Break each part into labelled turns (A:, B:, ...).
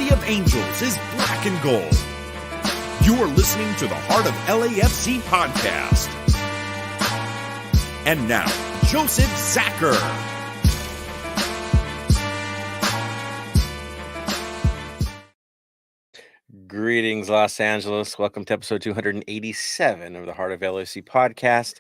A: City of Angels is black and gold. You are listening to the Heart of LAFC podcast. And now, Joseph Zacher.
B: Greetings, Los Angeles. Welcome to episode 287 of the Heart of LAFC podcast.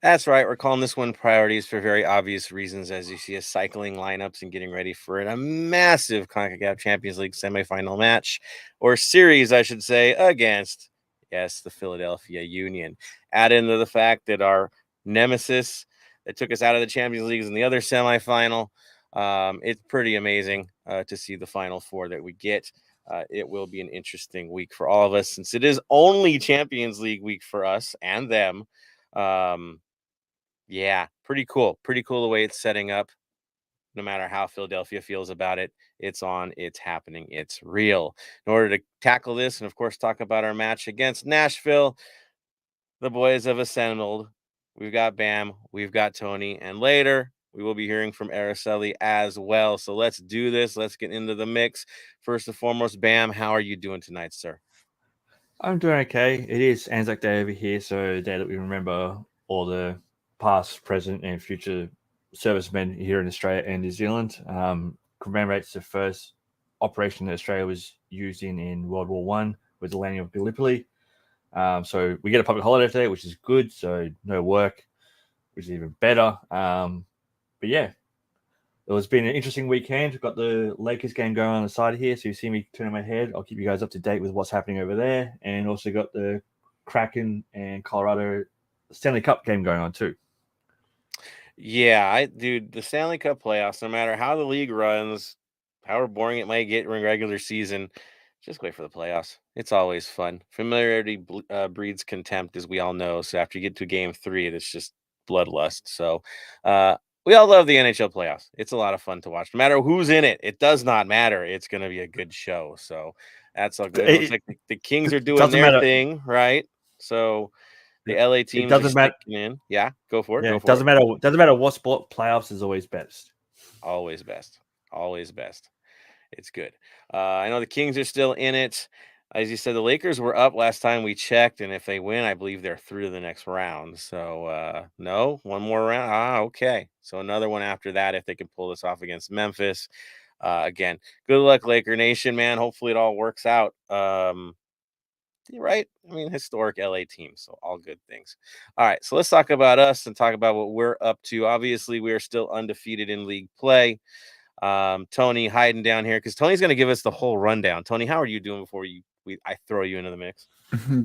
B: That's right, we're calling this one Priorities for very obvious reasons, as you see us cycling lineups and getting ready for a massive CONCACAF Champions League semifinal match, or series, I should say, against, yes, the Philadelphia Union. Add into the fact that our nemesis that took us out of the Champions League is in the other semifinal. It's pretty amazing to see the Final Four that we get. It will be an interesting week for all of us, since it is only Champions League week for us and them. Yeah, pretty cool. Pretty cool the way it's setting up. No matter how Philadelphia feels about it, it's on, it's happening, it's real. In order to tackle this and, of course, talk about our match against Nashville, the boys have assembled. We've got Bam, we've got Tony, and later we will be hearing from Araceli as well. So let's do this. Let's get into the mix. First and foremost, Bam, how are you doing tonight, sir?
C: I'm doing okay. It is Anzac Day over here, so a day that we remember all the past, present, and future servicemen here in Australia and New Zealand. Commemorates the first operation that Australia was used in World War I with the landing of Gallipoli. So we get a public holiday today, which is good. So no work, which is even better. But yeah, it has been an interesting weekend. We've got the Lakers game going on the side here, so you see me turning my head. I'll keep you guys up to date with what's happening over there, and also got the Kraken and Colorado Stanley Cup game going on too.
B: Yeah, dude, the Stanley Cup playoffs, no matter how the league runs, however boring it might get during regular season, just wait for the playoffs. It's always fun. Familiarity breeds contempt, as we all know. So after you get to game 3, it's just bloodlust. So we all love the NHL playoffs. It's a lot of fun to watch. No matter who's in it, it does not matter. It's going to be a good show. So that's all good. It looks like the Kings are doing their thing, right? So the LA teams are sticking in. Yeah, go for it.
C: Yeah, it doesn't matter what sport. Playoffs is always best.
B: Always best. Always best. It's good. I know the Kings are still in it. As you said, the Lakers were up last time we checked, and if they win, I believe they're through to the next round. So, no, one more round. Okay. So another one after that if they can pull this off against Memphis. Again, good luck, Laker Nation, man. Hopefully it all works out. Right? I mean, historic LA team, so all good things. All right, so let's talk about us and talk about what we're up to. Obviously, we are still undefeated in league play. Tony hiding down here because Tony's going to give us the whole rundown. Tony, how are you doing before I throw you into the mix?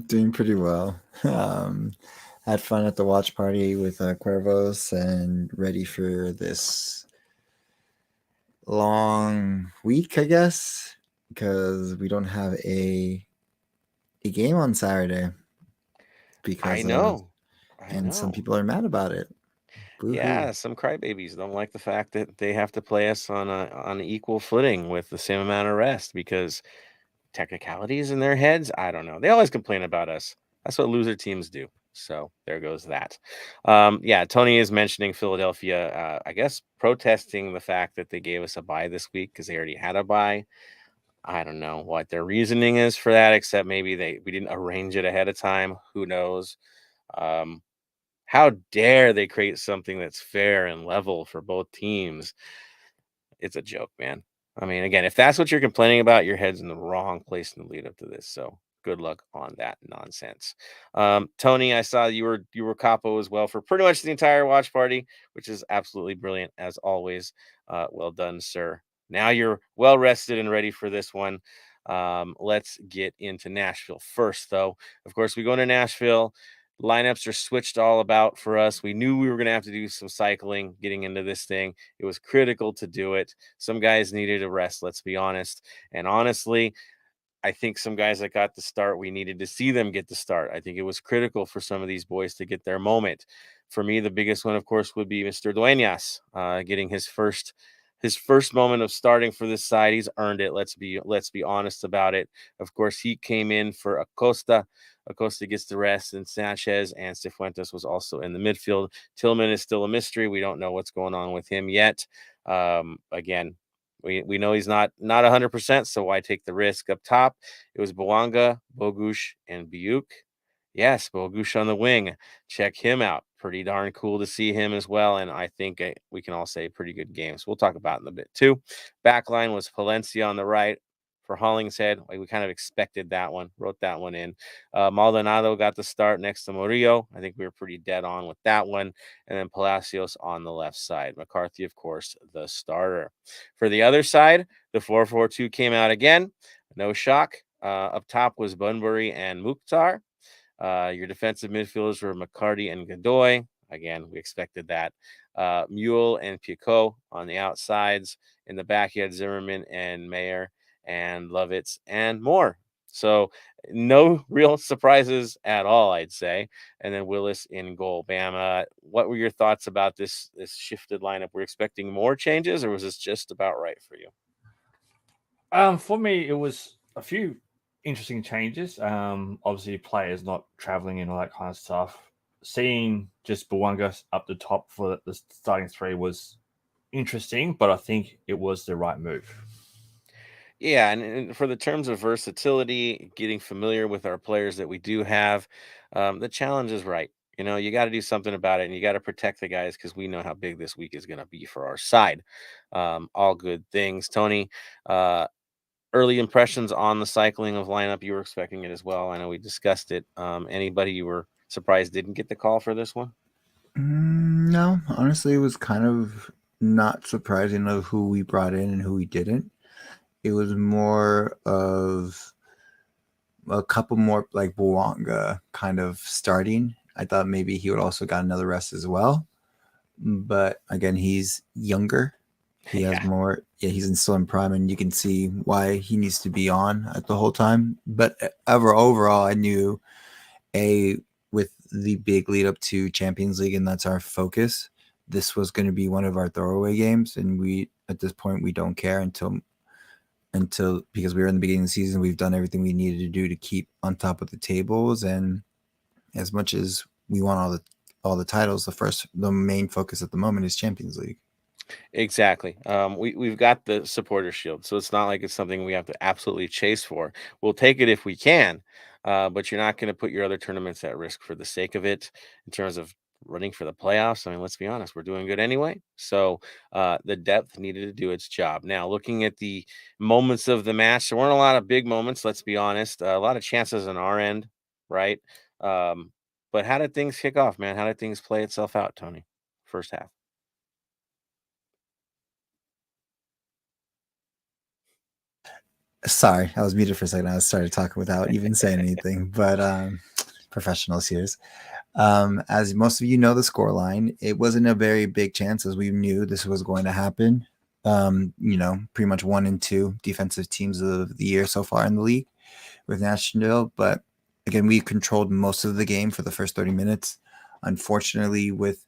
D: Doing pretty well. Had fun at the watch party with Cuervos and ready for this long week, I guess, because we don't have a game on Saturday. Because
B: I know.
D: Some people are mad about it.
B: Boo-hoo. Yeah, some crybabies don't like the fact that they have to play us on an equal footing with the same amount of rest because technicalities in their heads. I don't know. They always complain about us. That's what loser teams do. So there goes that. Yeah, Tony is mentioning Philadelphia, I guess, protesting the fact that they gave us a bye this week because they already had a bye. I don't know what their reasoning is for that, except maybe we didn't arrange it ahead of time. Who knows? How dare they create something that's fair and level for both teams? It's a joke, man. I mean, again, if that's what you're complaining about, your head's in the wrong place in the lead up to this. So good luck on that nonsense. Tony, I saw you were capo as well for pretty much the entire watch party, which is absolutely brilliant as always. Well done, sir. Now you're well rested and ready for this one. Let's get into Nashville first, though. Of course, we go into Nashville. Lineups are switched all about for us. We knew we were going to have to do some cycling getting into this thing. It was critical to do it. Some guys needed a rest, let's be honest. And honestly, I think some guys that got the start, we needed to see them get the start. I think it was critical for some of these boys to get their moment. For me, the biggest one, of course, would be Mr. Dueñas getting his first moment of starting for this side. He's earned it. Let's be honest about it. Of course, he came in for Acosta. Acosta gets the rest, and Sanchez and Cifuentes was also in the midfield. Tillman is still a mystery. We don't know what's going on with him yet. Again, We know he's not 100%, so why take the risk? Up top, it was Bwanga, Bogusz, and Biuk. Yes, Bogusz on the wing. Check him out. Pretty darn cool to see him as well. And I think we can all say pretty good games. We'll talk about it in a bit too. Backline was Palencia on the right for Hollingshead. We kind of expected that one, wrote that one in. Maldonado got the start next to Murillo. I think we were pretty dead on with that one. And then Palacios on the left side. McCarthy, of course, the starter. For the other side, the 4-4-2 came out again. No shock. Up top was Bunbury and Mukhtar. Your defensive midfielders were McCarty and Godoy. Again, we expected that. Mule and Picot on the outsides. In the back, you had Zimmerman and Mayer and Lovitz and more. So no real surprises at all, I'd say. And then Willis in goal. Bam, what were your thoughts about this shifted lineup? Were you expecting more changes, or was this just about right for you?
C: For me, it was a few interesting changes. Obviously, players not traveling and all that kind of stuff. Seeing just Bwanga up the top for the starting three was interesting, but I think it was the right move.
B: Yeah, and for the terms of versatility, getting familiar with our players that we do have, the challenge is right. You got to do something about it, and you got to protect the guys because we know how big this week is going to be for our side. All good things. Tony, early impressions on the cycling of lineup. You were expecting it as well. I know we discussed it. Anybody you were surprised didn't get the call for this one?
D: No, honestly, it was kind of not surprising of who we brought in and who we didn't. It was more of a couple more like Bwanga kind of starting. I thought maybe he would also got another rest as well. But again, he's younger. He has more. Yeah, he's still in prime, and you can see why he needs to be on at the whole time. But overall, I knew with the big lead up to Champions League, and that's our focus. This was going to be one of our throwaway games, and we at this point we don't care until because we were in the beginning of the season, we've done everything we needed to do to keep on top of the tables. And as much as we want all the titles, the main focus at the moment is Champions League.
B: Exactly. We've got the supporter shield, so it's not like it's something we have to absolutely chase for. We'll take it if we can, but you're not going to put your other tournaments at risk for the sake of it in terms of running for the playoffs. I mean, let's be honest, we're doing good anyway. So the depth needed to do its job. Now, looking at the moments of the match, there weren't a lot of big moments, let's be honest. A lot of chances on our end, right? But how did things kick off, man? How did things play itself out, Tony? First half.
D: Sorry, I was muted for a second. I started talking without even saying anything, but professionals here. As most of you know the scoreline, it wasn't a very big chance as we knew this was going to happen. Pretty much 1 and 2 defensive teams of the year so far in the league with Nashville. But again, we controlled most of the game for the first 30 minutes. Unfortunately, with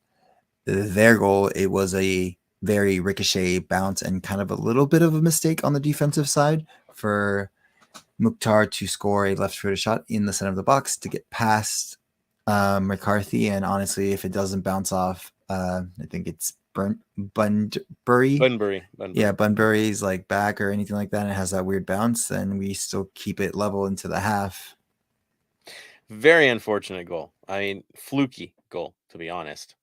D: their goal, it was a very ricochet bounce and kind of a little bit of a mistake on the defensive side for Mukhtar to score a left-footed shot in the center of the box to get past McCarthy. And honestly, if it doesn't bounce off, I think it's Bunbury. Yeah, Bunbury's like back or anything like that, and it has that weird bounce, then we still keep it level into the half.
B: Very unfortunate goal. I mean, fluky goal, to be honest.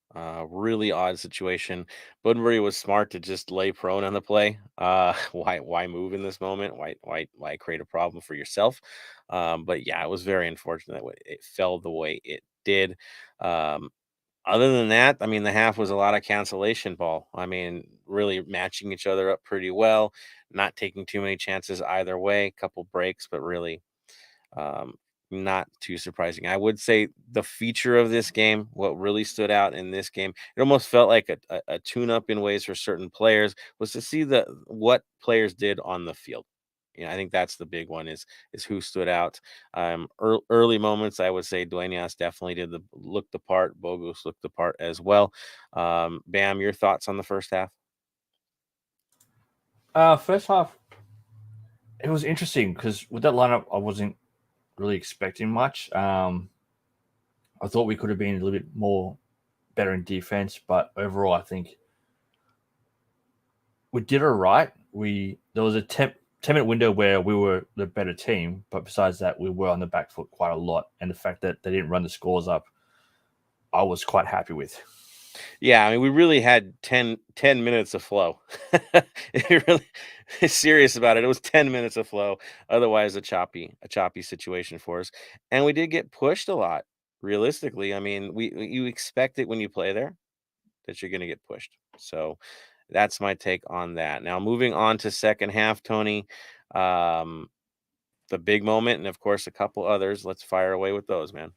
B: Really odd situation. Bunbury was smart to just lay prone on the play. Why move in this moment? Why create a problem for yourself? But yeah, it was very unfortunate that it fell the way it did. Other than that, I mean, the half was a lot of cancellation ball. I mean, really matching each other up pretty well, not taking too many chances either way. Couple breaks, but really not too surprising. I would say the feature of this game, what really stood out in this game, it almost felt like a tune-up in ways for certain players, was to see what players did on the field. I think that's the big one is who stood out. Early moments, I would say Dueñas definitely looked the part. Bogusz looked the part as well. Bam, your thoughts on the first half?
C: First half, it was interesting because with that lineup, I wasn't really expecting much. I thought we could have been a little bit more better in defense, but overall, I think we did all right. there was a 10-minute window where we were the better team, but besides that, we were on the back foot quite a lot. And the fact that they didn't run the scores up, I was quite happy with.
B: Yeah, I mean, we really had 10 minutes of flow. If you're really serious about it, it was 10 minutes of flow. Otherwise, a choppy situation for us. And we did get pushed a lot, realistically. I mean, you expect it when you play there that you're going to get pushed. So that's my take on that. Now, moving on to second half, Tony, um, the big moment, and of course, a couple others. Let's fire away with those, man.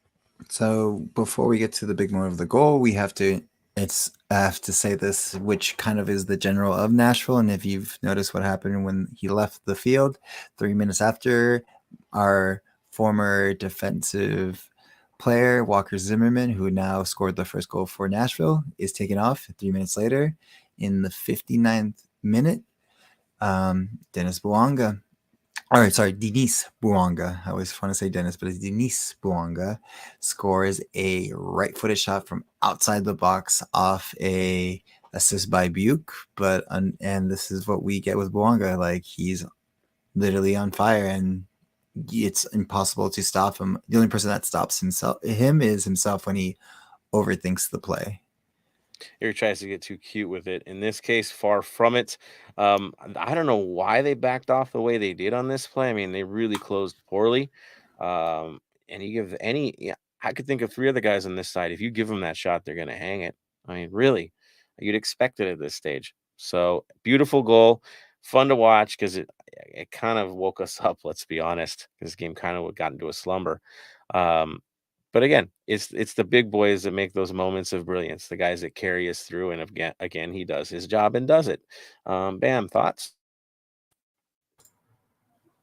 D: So before we get to the big moment of the goal, I have to say this, which kind of is the general of Nashville. And if you've noticed what happened when he left the field, 3 minutes after, our former defensive player, Walker Zimmerman, who now scored the first goal for Nashville, is taken off 3 minutes later. In the 59th minute, Denis Bouanga, Denis Bouanga. I always want to say Dennis, but it's Denis Bouanga scores a right-footed shot from outside the box off a assist by Buke. And this is what we get with Bouanga. Like, he's literally on fire, and it's impossible to stop him. The only person that stops him is himself when he overthinks the play.
B: He tries to get too cute with it. In this case, far from it. I don't know why they backed off the way they did on this play. I mean, they really closed poorly. And I could think of 3 other guys on this side. If you give them that shot, they're going to hang it. I mean, really, you'd expect it at this stage. So beautiful goal, fun to watch because it kind of woke us up. Let's be honest, this game kind of got into a slumber. But again, it's the big boys that make those moments of brilliance, the guys that carry us through. And again, he does his job and does it. Bam, thoughts?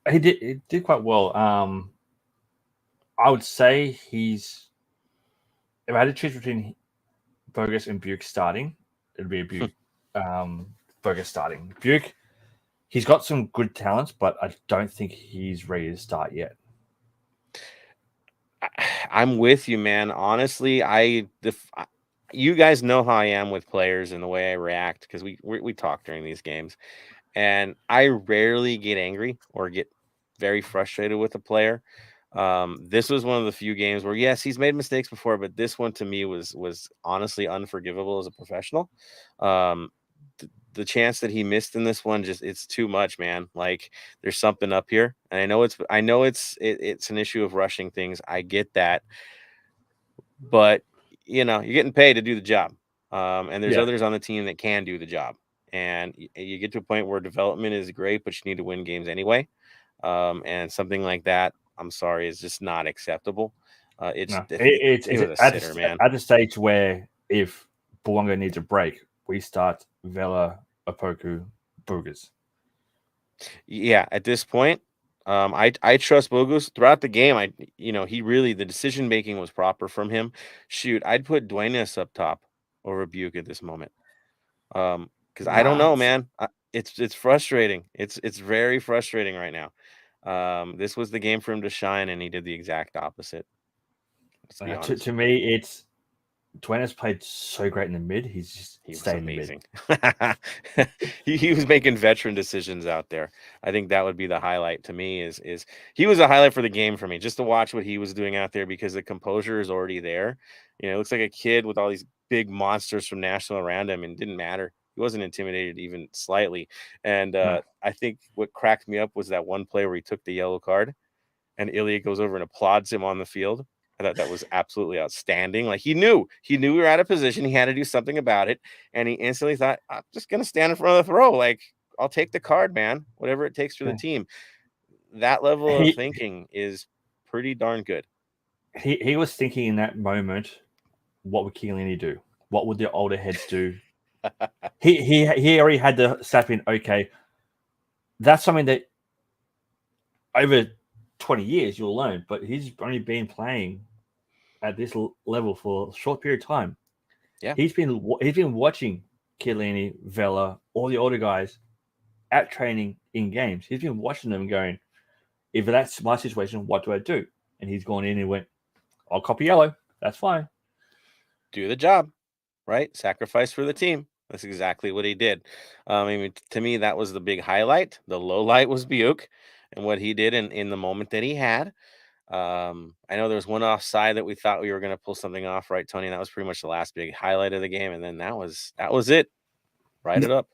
C: He did quite well. I would say if I had to choose between Bogus and Buke starting, it'd be a Buke. Bogus starting. Buke, he's got some good talents, but I don't think he's ready to start yet.
B: I'm with you, man. Honestly, you guys know how I am with players and the way I react because we talk during these games, and I rarely get angry or get very frustrated with a player. This was one of the few games where, yes, he's made mistakes before, but this one to me was honestly unforgivable as a professional. The chance that he missed in this one, it's too much, man. Like, there's something up here, and I know it's an issue of rushing things. I get that, but you're getting paid to do the job, and there's others on the team that can do the job, and you get to a point where development is great, but you need to win games anyway, and something like that, I'm sorry, is just not acceptable. It's a sitter, man.
C: At the stage where if Bouanga needs a break, we start Vela, Opoku, Bogus.
B: Yeah, at this point, I trust Bogus throughout the game. He really, the decision making was proper from him. Shoot, I'd put Duenas up top over Buke at this moment. Because I don't know, man. It's frustrating. It's very frustrating right now. This was the game for him to shine, and he did the exact opposite. Let's be honest.
C: To me, it's Duenas played so great in the mid. He was
B: amazing. He was making veteran decisions out there. I think that would be the highlight to me. Is he was a highlight for the game for me, just to watch what he was doing out there because the composure is already there. It looks like a kid with all these big monsters from Nashville around him, and it didn't matter. He wasn't intimidated even slightly. And I think what cracked me up was that one play where he took the yellow card, and Ilya goes over and applauds him on the field. I thought that was absolutely outstanding. Like, he knew we were out of position. He had to do something about it. And he instantly thought, I'm just going to stand in front of the throw. Like, I'll take the card, man, whatever it takes for the team. That level of thinking is pretty darn good.
C: He was thinking in that moment, what would Chiellini do? What would the older heads do? he already had the sap in, okay, that's something that over 20 years you'll learn, but he's only been playing at this level for a short period of time.
B: Yeah,
C: he's been watching Chiellini, Vela, all the older guys at training in games. He's been watching them going, if that's my situation, what do I do? And he's gone in and went, I'll copy yellow. That's fine.
B: Do the job, right? Sacrifice for the team. That's exactly what he did. I mean, to me, that was the big highlight. The low light was Buick and what he did in the moment that he had. I know there was one offside that we thought we were going to pull something off, right, Tony? And that was pretty much the last big highlight of the game. And then that was it. Write it up.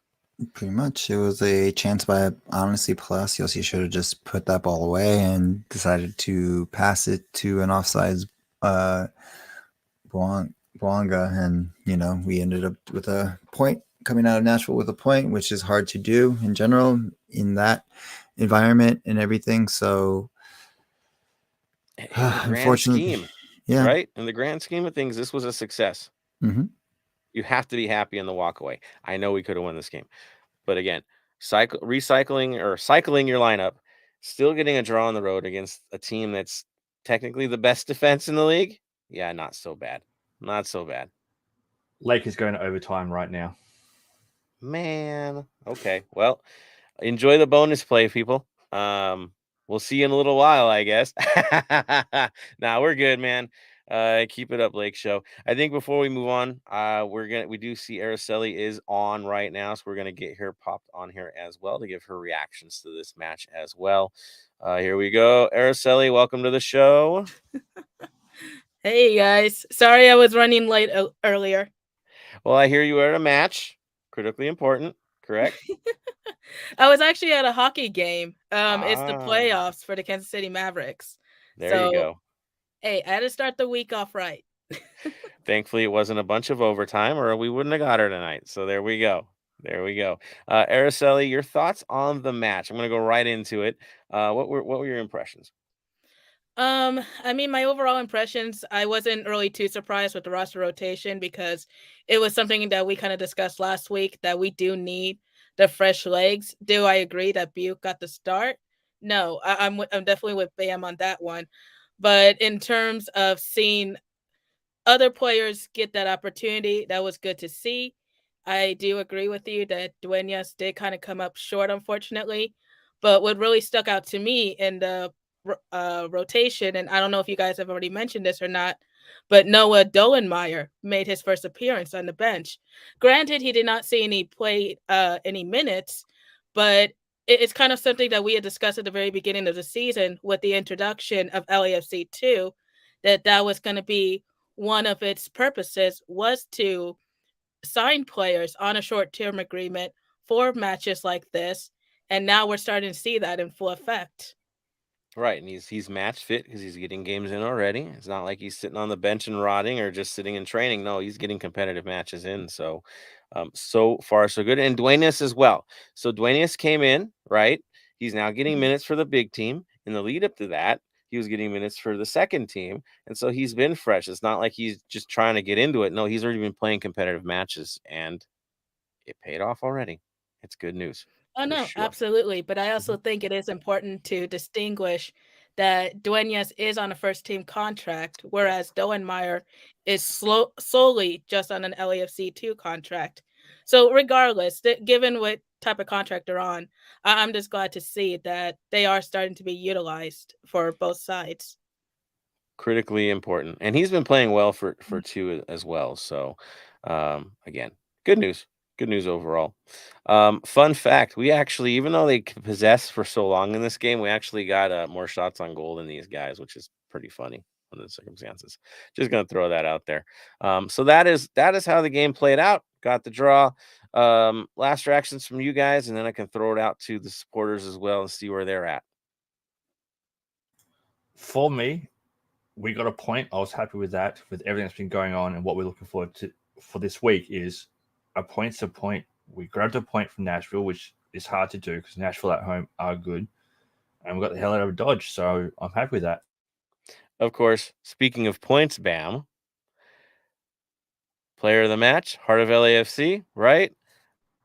D: Pretty much. It was a chance by, honestly, Palacios. He should have just put that ball away and decided to pass it to an offsides Boanga. And, we ended up with a point, coming out of Nashville with a point, which is hard to do in general in that environment and everything. So,
B: In the grand scheme,
D: yeah.
B: right? In the grand scheme of things, this was a success.
D: Mm-hmm.
B: You have to be happy in the walkaway. I know we could have won this game. But again, cycling your lineup, still getting a draw on the road against a team that's technically the best defense in the league. Yeah, not so bad. Not so bad.
C: Lakers going to overtime right now.
B: Man. Okay. Well, enjoy the bonus play, people. We'll see you in a little while, I guess. Nah, we're good, man. Keep it up, Lake Show. I think before we move on, we do see Araceli is on right now, so we're gonna get her popped on here as well to give her reactions to this match as well. Here we go, Araceli. Welcome to the show.
E: Hey guys, sorry I was running late earlier.
B: Well, I hear you were at a match, critically important, correct?
E: I was actually at a hockey game. It's the playoffs for the Kansas City Mavericks.
B: There you go.
E: Hey, I had to start the week off right.
B: Thankfully, it wasn't a bunch of overtime, or we wouldn't have got her tonight. So there we go. Araceli, your thoughts on the match? I'm going to go right into it. What were your impressions?
E: I mean, my overall impressions, I wasn't really too surprised with the roster rotation because it was something that we kind of discussed last week that we do need the fresh legs. Do I agree that Buick got the start? No, I'm definitely with Bam on that one. But in terms of seeing other players get that opportunity, that was good to see. I do agree with you that Duenas did kind of come up short, unfortunately. But what really stuck out to me in the rotation, and I don't know if you guys have already mentioned this or not, but Noah Dollenmeyer made his first appearance on the bench. Granted, he did not see any minutes, but it's kind of something that we had discussed at the very beginning of the season with the introduction of LAFC 2, that was going to be one of its purposes was to sign players on a short-term agreement for matches like this, and now we're starting to see that in full effect.
B: Right, and he's match fit because he's getting games in already. It's not like he's sitting on the bench and rotting or just sitting in training. No, he's getting competitive matches in. So, so far so good. And Duenas as well. So Duenas came in, right? He's now getting minutes for the big team. In the lead up to that, he was getting minutes for the second team, and so he's been fresh. It's not like he's just trying to get into it. No, he's already been playing competitive matches, and it paid off already. It's good news.
E: Oh, no,
B: sure.
E: Absolutely. But I also think it is important to distinguish that Duenas is on a first team contract, whereas Dollenmeyer is solely just on an LAFC 2 contract. So, regardless, given what type of contract they're on, I'm just glad to see that they are starting to be utilized for both sides.
B: Critically important, and he's been playing well for two as well. So, again, good news overall. Fun fact: we actually, even though they possess for so long in this game, we actually got more shots on goal than these guys, which is pretty funny under the circumstances. Just gonna throw that out there. So that is how the game played out. Got the draw. Last reactions from you guys, and then I can throw it out to the supporters as well and see where they're at.
C: For me, we got a point. I was happy with that. With everything that's been going on, and what we're looking forward to for this week is a point's a point. We grabbed a point from Nashville, which is hard to do because Nashville at home are good, and we got the hell out of Dodge. So I'm happy with that.
B: Of course, speaking of points, Bam, player of the match, Heart of LAFC, right?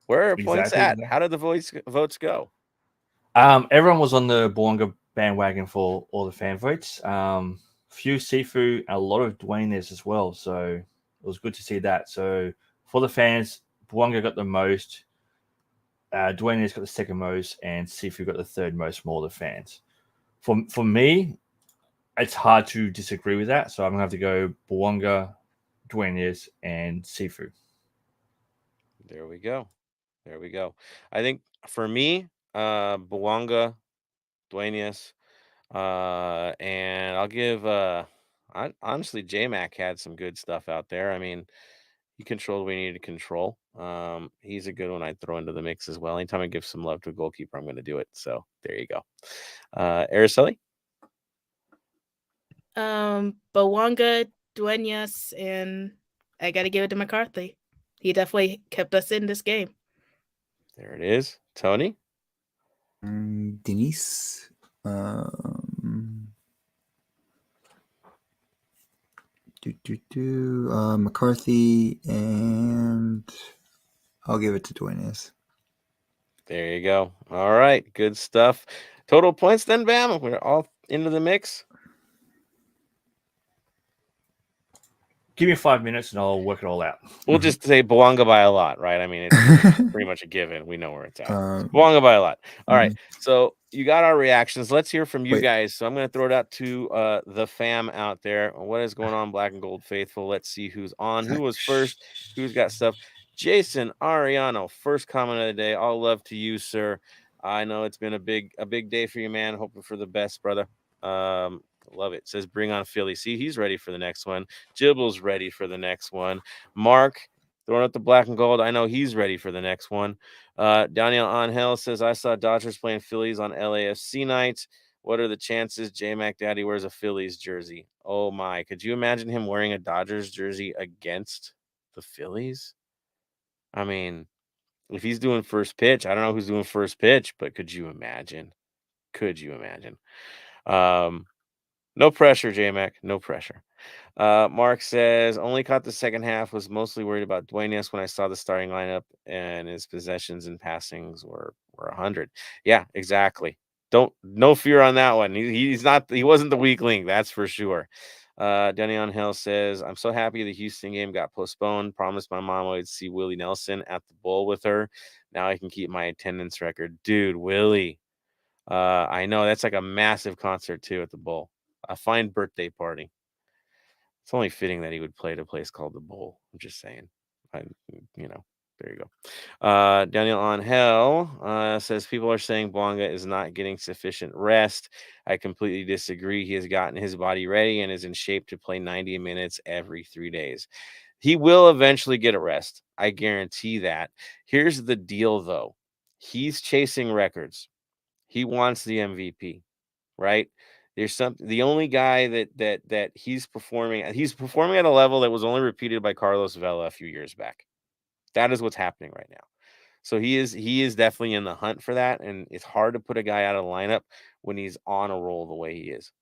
B: Where are points at? How did the votes go?
C: Everyone was on the Boanga bandwagon for all the fan votes. Few Sifu, a lot of Duenas as well. So it was good to see that. So for the fans, Boanga got the most, Duenas got the second most, and Sifu got the third most from all the fans. For me, it's hard to disagree with that. So I'm going to have to go Boanga, Duenas, and Sifu.
B: There we go. I think for me, Bouanga, Duenas, and I'll give honestly J-Mac had some good stuff out there. I mean, he controlled what he needed to control. He's a good one I'd throw into the mix as well. Anytime I give some love to a goalkeeper, I'm going to do it. So there you go. Araceli?
E: Bouanga, Duenas, and I got to give it to McCarthy. He definitely kept us in this game.
B: There it is. Tony?
D: Denise. McCarthy, and I'll give it to Duenas.
B: There you go. All right. Good stuff. Total points then, Bam? We're all into the mix?
C: Give me 5 minutes and I'll work it all out.
B: We'll just say Bouanga by a lot, right? I mean, it's pretty much a given. We know where it's at. Bouanga by a lot. All right. So you got our reactions. Let's hear from you guys. So I'm going to throw it out to the fam out there. What is going on, Black and Gold Faithful? Let's see who's on. Who was first? Who's got stuff? Jason Ariano, first comment of the day. All love to you, sir. I know it's been a big day for you, man. Hoping for the best, brother. Love it. Says bring on Philly. See, he's ready for the next one. Jibble's ready for the next one. Mark throwing up the black and gold. I know he's ready for the next one. Daniel Angel says I saw Dodgers playing Phillies on LAFC night. What are the chances J-Mac Daddy wears a Phillies jersey? Oh my, could you imagine him wearing a Dodgers jersey against the Phillies? I mean, if he's doing first pitch, I don't know who's doing first pitch, but could you imagine? No pressure, J-Mac. No pressure. Mark says, only caught the second half, was mostly worried about Duenas when I saw the starting lineup and his possessions and passings were 100. Yeah, exactly. No fear on that one. He wasn't the weak link, that's for sure. Denny on Hill says, I'm so happy the Houston game got postponed. Promised my mom I would see Willie Nelson at the bowl with her. Now I can keep my attendance record. Dude, Willie. I know that's like a massive concert too at the bowl. A fine birthday party. It's only fitting that he would play at a place called the Bowl. I'm just saying. There you go. Daniel Angel says people are saying Bouanga is not getting sufficient rest. I completely disagree. He has gotten his body ready and is in shape to play 90 minutes every 3 days. He will eventually get a rest. I guarantee that. Here's the deal, though. He's chasing records. He wants the MVP, right? The only guy that he's performing at a level that was only repeated by Carlos Vela a few years back. That is what's happening right now. So he is definitely in the hunt for that, and it's hard to put a guy out of the lineup when he's on a roll the way he is.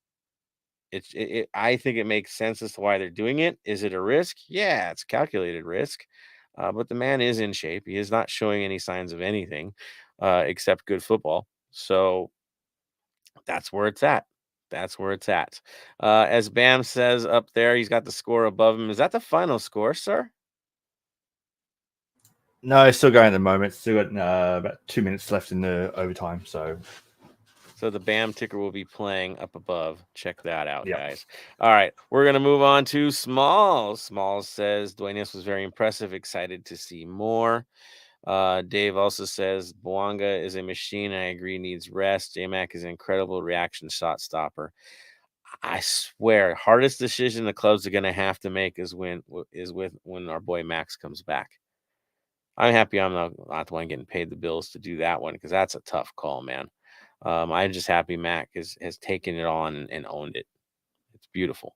B: I think it makes sense as to why they're doing it. Is it a risk? Yeah, it's calculated risk. But the man is in shape. He is not showing any signs of anything except good football. So that's where it's at. As Bam says up there, he's got the score above him. Is that the final score, sir?
C: No, it's still going at the moment. Still got about 2 minutes left in the overtime. So
B: the Bam ticker will be playing up above. Check that out, guys. All right, we're going to move on to Smalls. Smalls says Duenas was very impressive. Excited to see more. Dave also says Bouanga is a machine. I agree, needs rest. J-Mac is an incredible reaction shot stopper. I swear, hardest decision the clubs are going to have to make is when our boy Max comes back. I'm happy I'm not the one getting paid the bills to do that one because that's a tough call, man. I'm just happy Mac has taken it on and owned it. It's beautiful.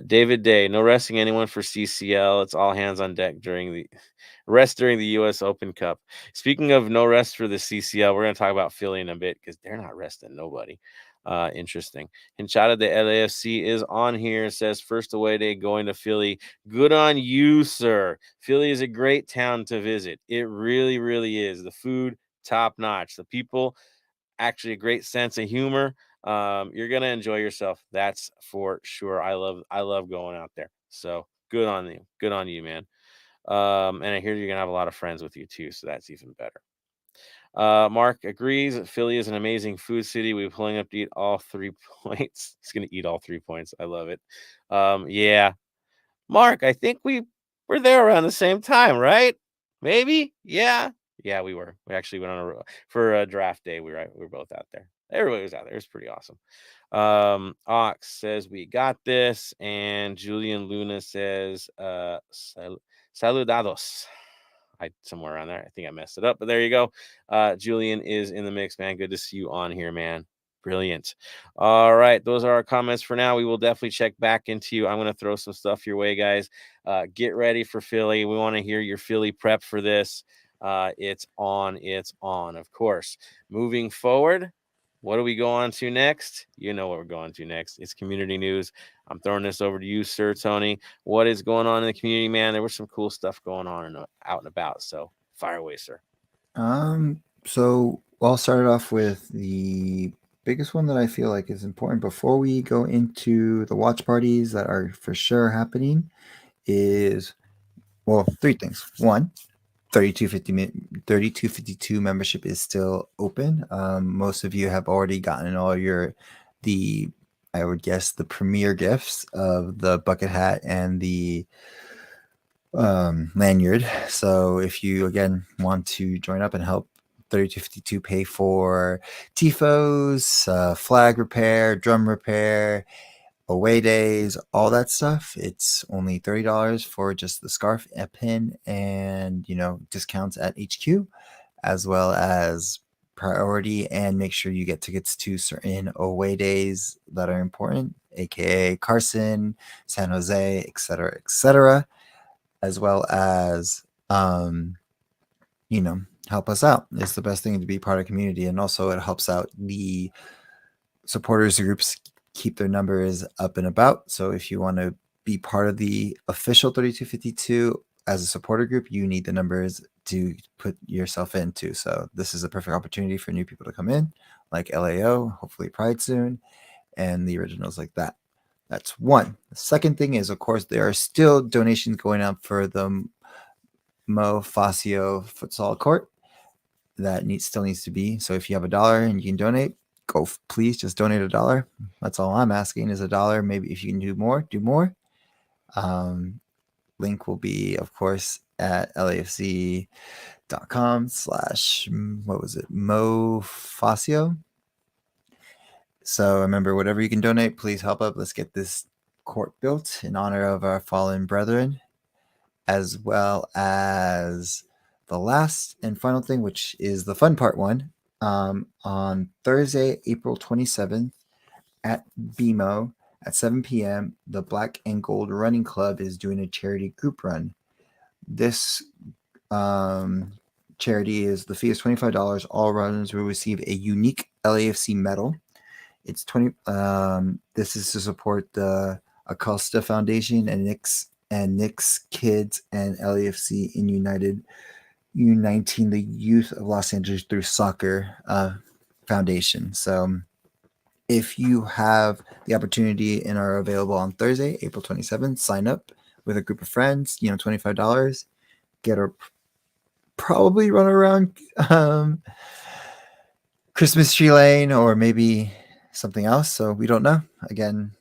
B: David Day, no resting anyone for CCL. It's all hands on deck during the U.S. Open Cup. Speaking of no rest for the CCL, we're going to talk about Philly in a bit because they're not resting nobody. Interesting. Hinchada de LAFC is on here. It says first away day going to Philly. Good on you, sir. Philly is a great town to visit. It really, really is. The food, top notch. The people, actually a great sense of humor. You're gonna enjoy yourself. That's for sure. I love going out there. So good on you, man. And I hear you're gonna have a lot of friends with you too, so that's even better. Mark agrees. Philly is an amazing food city. We're pulling up to eat all 3 points. He's gonna eat all 3 points. I love it. Yeah, Mark, I think we're there around the same time, right? Maybe. Yeah. Yeah, we were. We actually went on for a draft day. We were both out there. Everybody was out there. It was pretty awesome. Ox says we got this, and Julian Luna says saludados. Somewhere around there. I think I messed it up, but there you go. Julian is in the mix, man. Good to see you on here, man. Brilliant. All right, those are our comments for now. We will definitely check back into you. I'm going to throw some stuff your way, guys. Get ready for Philly. We want to hear your Philly prep for this. It's on, of course. Moving forward, what do we go on to next? You know what we're going to next. It's community news. I'm throwing this over to you, Sir Tony. What is going on in the community, man? There was some cool stuff going on and out and about. So fire away, sir.
D: So I'll start off with the biggest one that I feel like is important before we go into the watch parties that are for sure happening is, well, three things. One, 3252 membership is still open. Most of you have already gotten all I would guess the premier gifts of the bucket hat and the lanyard. So if you again want to join up and help 3252 pay for tifos, flag repair, drum repair, away days, all that stuff, it's only $30 for just the scarf, a pin, and discounts at HQ, as well as priority, and make sure you get tickets to certain away days that are important, aka Carson, San Jose, etc., as well as help us out. It's the best thing to be part of the community, and also it helps out the supporters groups keep their numbers up and about. So if you want to be part of the official 3252 as a supporter group, you need the numbers to put yourself into. So this is a perfect opportunity for new people to come in, like LAO, hopefully Pride soon, and the originals like that. That's one. The second thing is, of course, there are still donations going up for the Mo Facio futsal court. That still needs to be. So if you have $1 and you can donate, please just donate $1. That's all I'm asking is $1. Maybe if you can do more, do more. Link will be, of course, at lafc.com/Mo Facio. So remember, whatever you can donate, please help up. Let's get this court built in honor of our fallen brethren, as well as the last and final thing, which is the fun part one. On Thursday, April 27th at BMO at 7 p.m., the Black and Gold Running Club is doing a charity group run. This charity the fee is $25. All runners will receive a unique LAFC medal. It's this is to support the Acosta Foundation and Nick's Kids and LAFC in uniting the youth of Los Angeles through soccer foundation. So if you have the opportunity and are available on Thursday, April 27th, sign up with a group of friends, $25, probably run around Christmas Tree Lane or maybe something else. So we don't know. Again,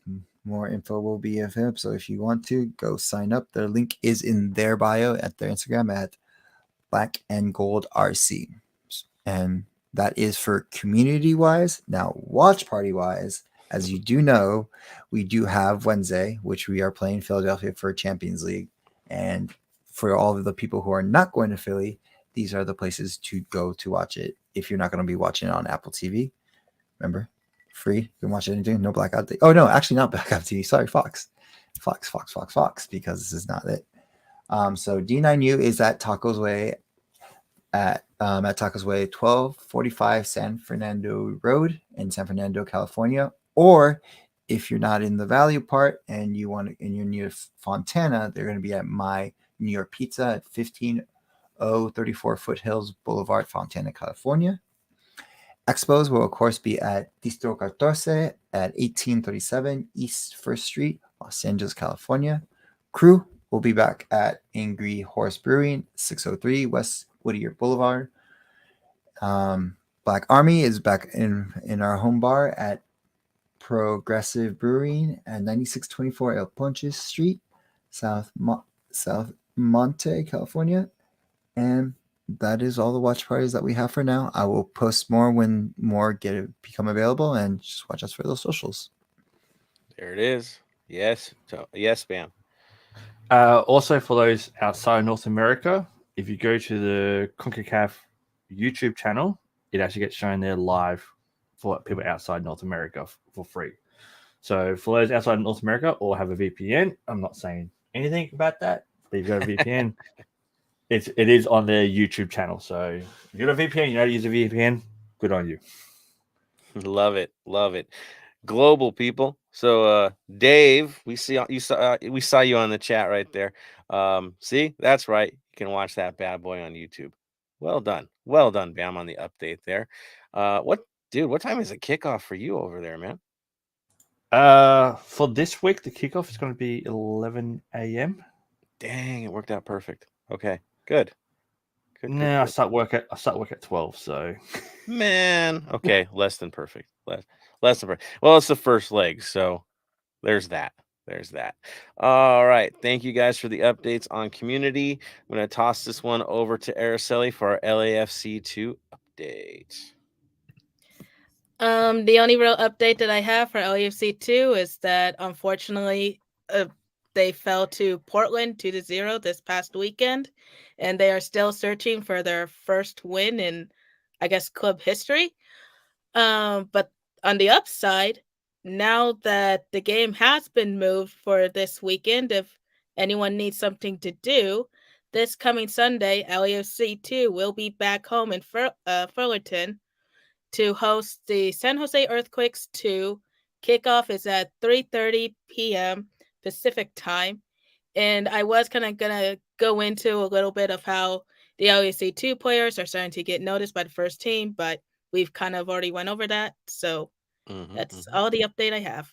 D: more info will be available. So if you want to, go sign up. The link is in their bio at their Instagram at Black and Gold RC. And that is for community wise. Now, watch party wise, as you do know, we do have Wednesday, which we are playing Philadelphia for Champions League. And for all of the people who are not going to Philly, these are the places to go to watch it. If you're not going to be watching it on Apple TV, remember, free. You can watch anything. No blackout. Oh, no, actually not blackout TV. Sorry, Fox, because this is not it. So D9U is at Tacos Way at Tacos Way 1245 San Fernando Road in San Fernando, California. Or if you're not in the Valley part and you're near Fontana, they're going to be at My New York Pizza at 15034 Foothills Boulevard, Fontana, California. Expos will, of course, be at Distro 14 at 1837 East 1st Street, Los Angeles, California. Crew will be back at Angry Horse Brewing, 603 West Whittier Boulevard. Black Army is back in our home bar at Progressive Brewing at 9624 El Ponches Street, South Monte, California. And that is all the watch parties that we have for now. I will post more when more become available, and just watch us for those socials.
B: There it is. Yes. Yes, Bam.
C: Also, for those outside North America, if you go to the CONCACAF YouTube channel, it actually gets shown there live for people outside North America for free. So for those outside North America or have a VPN, I'm not saying anything about that, but if you've got a VPN, it is on their YouTube channel. So if you've got a VPN, you know how to use a VPN, good on you.
B: Love it. Love it. Global people. So Dave, we saw you on the chat right there. See, that's right. You can watch that bad boy on YouTube. Well done. Well done, Bam, on the update there. What time is the kickoff for you over there, man?
C: For this week, the kickoff is going to be 11 a.m.
B: Dang, it worked out perfect. Okay, good.
C: No, I start work at 12. So,
B: man, okay, less than perfect. Less than perfect. Well, it's the first leg, so there's that. There's that. All right. Thank you guys for the updates on community. I'm going to toss this one over to Araceli for our LAFC 2 update.
E: The only real update that I have for LAFC 2 is that unfortunately they fell to Portland 2-0 this past weekend, and they are still searching for their first win in, I guess, club history. But on the upside, now that the game has been moved for this weekend, if anyone needs something to do, this coming Sunday, LAFC 2 will be back home in Fullerton to host the San Jose Earthquakes 2. Kickoff is at 3:30 p.m. Pacific time. And I was kind of going to go into a little bit of how the LAFC 2 players are starting to get noticed by the first team, but we've kind of already went over that. So that's all the update I have.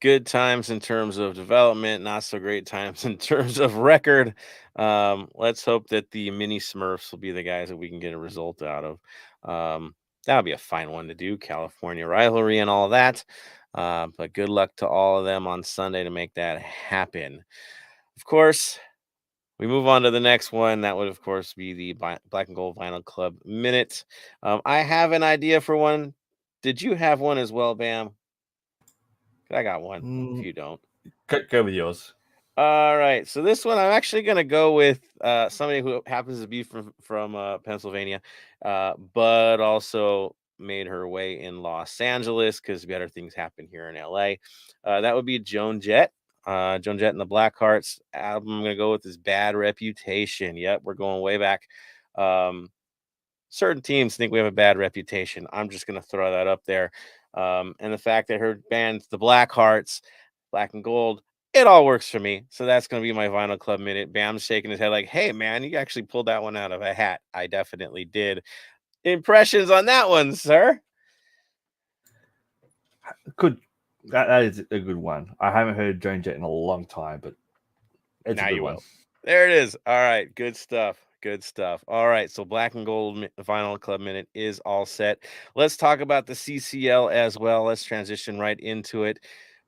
B: Good times in terms of development, not so great times in terms of record. Let's hope that the mini Smurfs will be the guys that we can get a result out of. That'll be a fine one to do, California rivalry and all that. But good luck to all of them on Sunday to make that happen. Of course, we move on to the next one. That would, of course, be the Black and Gold Vinyl Club Minute. I have an idea for one. Did you have one as well, Bam? I got one. If you don't,
C: go with yours.
B: All right. So this one, I'm actually going to go with somebody who happens to be from Pennsylvania, but also made her way in Los Angeles because better things happen here in LA. That would be Joan Jett. Joan Jett and the Blackhearts album. I'm going to go with his Bad Reputation. Yep, we're going way back. Certain teams think we have a bad reputation. I'm just going to throw that up there. And the fact that her band's the Blackhearts, Black and Gold, it all works for me. So that's going to be my Vinyl Club Minute. Bam's shaking his head like, hey, man, you actually pulled that one out of a hat. I definitely did. Impressions on that one, sir?
C: Good. That is a good one. I haven't heard Joan Jett in a long time, but it's
B: now
C: a good
B: you
C: one.
B: will. There it is. All right. Good stuff. Good stuff. All right. So Black and Gold Vinyl Club Minute is all set. Let's talk about the CCL as well. Let's transition right into it.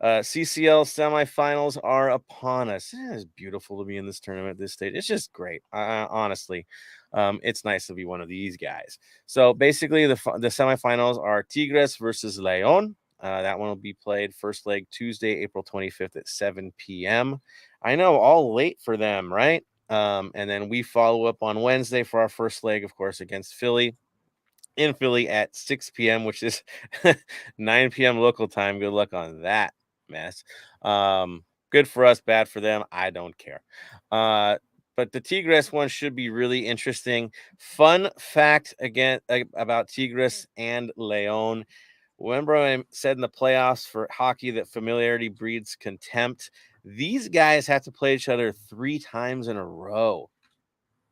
B: CCL semifinals are upon us. It is beautiful to be in this tournament at this stage. It's just great. Honestly, it's nice to be one of these guys. So basically, the semifinals are Tigres versus León. That one will be played first leg Tuesday, April 25th at 7 p.m. I know, all late for them, right? And then we follow up on Wednesday for our first leg, of course, against Philly. In Philly at 6 p.m., which is 9 p.m. local time. Good luck on that mess. Good for us, bad for them. I don't care. But the Tigres one should be really interesting. Fun fact again about Tigres and León. Remember I said in the playoffs for hockey that familiarity breeds contempt? These guys have to play each other 3 times in a row.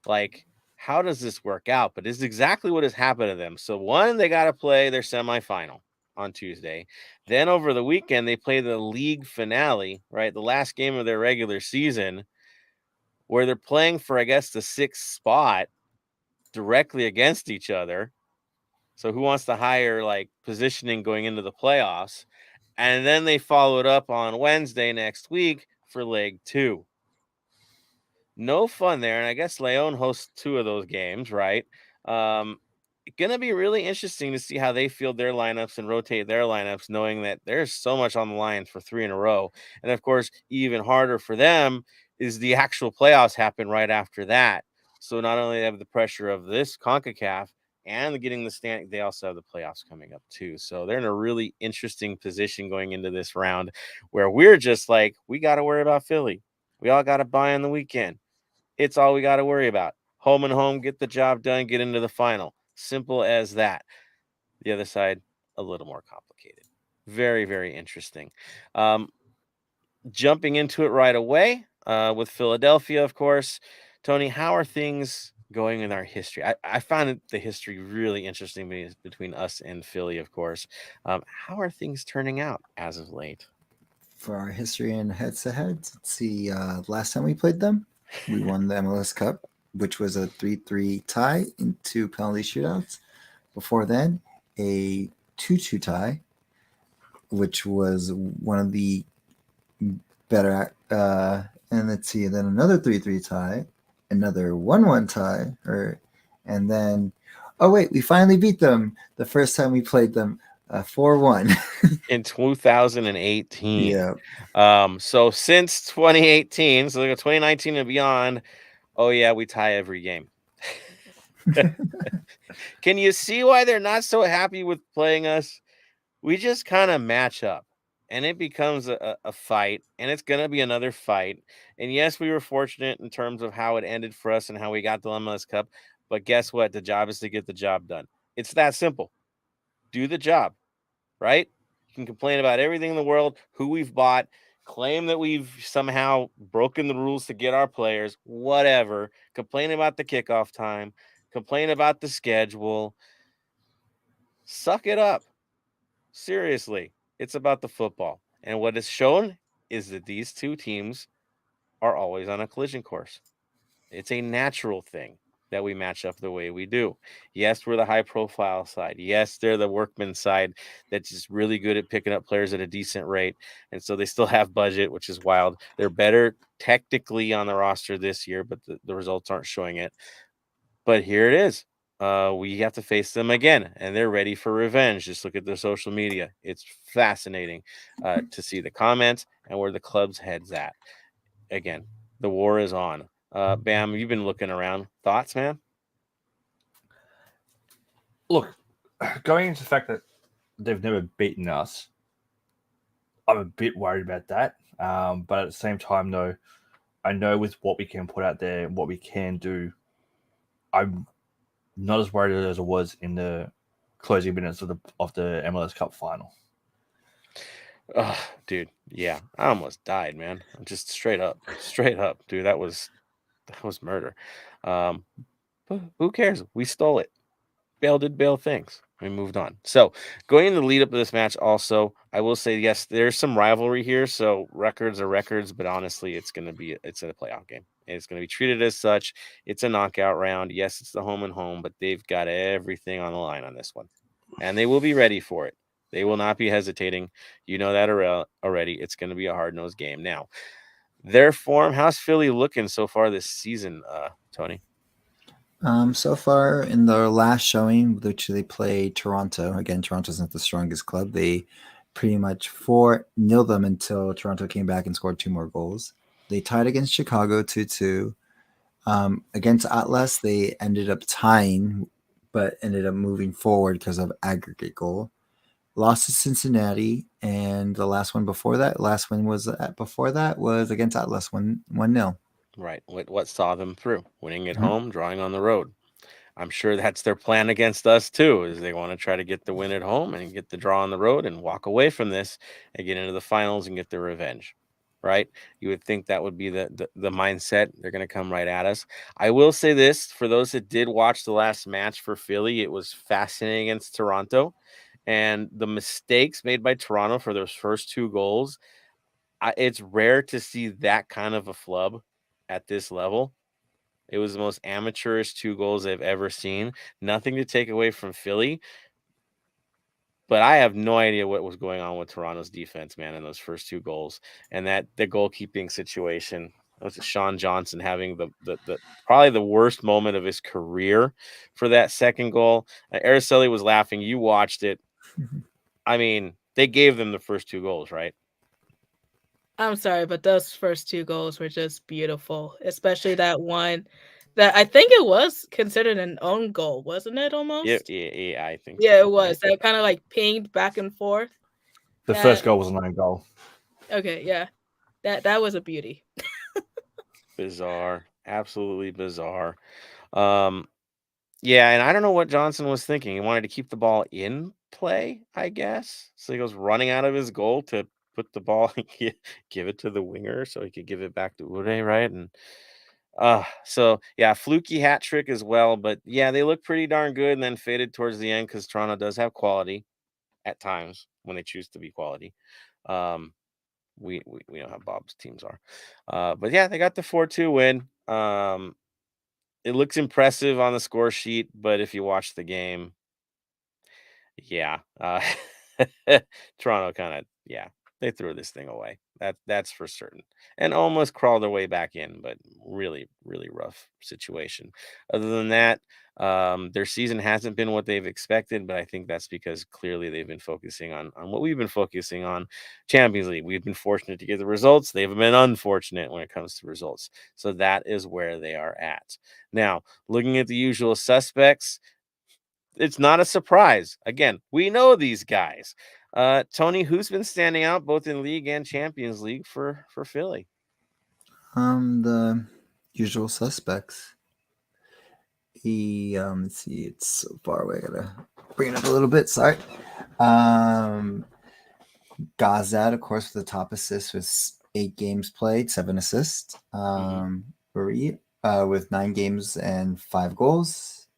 B: Like, how does this work out? But it's exactly what has happened to them. So one, they got to play their semifinal on Tuesday. Then over the weekend, they play the league finale, right? The last game of their regular season, where they're playing for, I guess, the 6th spot directly against each other. So who wants the higher like positioning going into the playoffs? And then they followed up on Wednesday next week for leg 2. No fun there. And I guess Leon hosts 2 of those games, right? Gonna be really interesting to see how they field their lineups and rotate their lineups, knowing that there's so much on the line for 3 in a row. And of course, even harder for them is the actual playoffs happen right after that. So not only have the pressure of this CONCACAF and getting the stand, they also have the playoffs coming up too. So they're in a really interesting position going into this round where we're just like, we got to worry about Philly. We all got to buy on the weekend. It's all we got to worry about. Home and home, get the job done, get into the final. Simple as that. The other side, a little more complicated. Very, very interesting. Jumping into it right away with Philadelphia, of course. Tony, how are things going in our history? I found the history really interesting between us and Philly, of course. How are things turning out as of late?
D: For our history and heads-to-head, let's see. Last time we played them, we won the MLS Cup, which was a 3-3 tie into penalty shootouts. Before then, a 2-2 tie, which was one of the better. And let's see, then another 3-3 tie, another 1-1 tie, and then, oh wait, we finally beat them the first time we played them, 4-1.
B: In 2018.
D: Yeah.
B: So since 2018, so like 2019 and beyond, oh yeah, we tie every game. Can you see why they're not so happy with playing us? We just kind of match up and it becomes a fight, and it's going to be another fight. And yes, we were fortunate in terms of how it ended for us and how we got the MLS Cup. But guess what? The job is to get the job done. It's that simple. Do the job, right? You can complain about everything in the world, who we've bought, claim that we've somehow broken the rules to get our players, whatever. Complain about the kickoff time, complain about the schedule. Suck it up. Seriously, it's about the football. And what is shown is that these two teams are always on a collision course. It's a natural thing that we match up the way we do. Yes, we're the high profile side. Yes, they're the workman side that's just really good at picking up players at a decent rate. And so they still have budget, which is wild. They're better technically on the roster this year, but the results aren't showing it. But here it is. We have to face them again, and they're ready for revenge. Just look at their social media. It's fascinating to see the comments and where the club's head's at. Again, the war is on. Bam, you've been looking around. Thoughts, man?
C: Look, going into the fact that they've never beaten us, I'm a bit worried about that. But at the same time, though, I know with what we can put out there, what we can do, I'm not as worried as I was in the closing minutes of the MLS Cup final.
B: Oh, dude, yeah, I almost died, man. Just straight up, dude. That was murder. But who cares? We stole it. Bale did Bale things. We moved on. So going in the lead up to this match, also, I will say yes, there's some rivalry here. So records are records, but honestly, it's a playoff game. And it's going to be treated as such. It's a knockout round. Yes, it's the home and home, but they've got everything on the line on this one, and they will be ready for it. They will not be hesitating. You know that already. It's going to be a hard-nosed game. Now, their form, how's Philly looking so far this season, Tony?
D: So far in the last showing, which they played Toronto, again, Toronto's not the strongest club. They pretty much 4-0 them until Toronto came back and scored 2 more goals. They tied against Chicago 2-2. Against Atlas, they ended up tying, but ended up moving forward because of aggregate goal. Lost to Cincinnati, and the last one was against Atlas 1-0.
B: Right. What saw them through? Winning at home, drawing on the road. I'm sure that's their plan against us too, is they want to try to get the win at home and get the draw on the road and walk away from this and get into the finals and get their revenge. Right? You would think that would be the mindset. They're going to come right at us. I will say this, for those that did watch the last match for Philly, it was fascinating against Toronto. And the mistakes made by Toronto for those first 2 goals, it's rare to see that kind of a flub at this level. It was the most amateurish 2 goals I've ever seen. Nothing to take away from Philly, but I have no idea what was going on with Toronto's defense, man, in those first 2 goals. And the goalkeeping situation, was it Sean Johnson having the probably the worst moment of his career for that second goal. Araceli was laughing. You watched it. I mean, they gave them the first 2 goals, right?
E: I'm sorry, but those first 2 goals were just beautiful, especially that one that I think it was considered an own goal, wasn't it almost?
B: Yeah, I think
E: Yeah,
B: so.
E: it was.
B: Right?
E: That kind of like pinged back and forth.
C: The
E: That
C: first goal was an own goal.
E: okay, yeah. That was a beauty.
B: Bizarre, absolutely bizarre. Um, yeah, and I don't know what Johnson was thinking. He wanted to keep the ball in play, I guess. So he goes running out of his goal to put the ball, give it to the winger so he could give it back to Ure, right? And so yeah, fluky hat trick as well. But yeah, they look pretty darn good and then faded towards the end because Toronto does have quality at times when they choose to be quality. Um, we know how Bob's teams are. But yeah, they got the 4-2 win. It looks impressive on the score sheet, but if you watch the game, yeah, Toronto kind of, yeah, they threw this thing away. That's for certain, and almost crawled their way back in, but really, really rough situation. Other than that, their season hasn't been what they've expected, but I think that's because clearly they've been focusing on what we've been focusing on, Champions League. We've been fortunate to get the results. They've been unfortunate when it comes to results. So that is where they are at. Now, looking at the usual suspects, it's not a surprise. Again, we know these guys. Tony, who's been standing out both in league and Champions League for Philly?
D: The usual suspects. Let's see, it's so far away. I gotta bring it up a little bit. Sorry. Gazad, of course, for the top assist with 8 games played, 7 assists. Marie, with 9 games and 5 goals.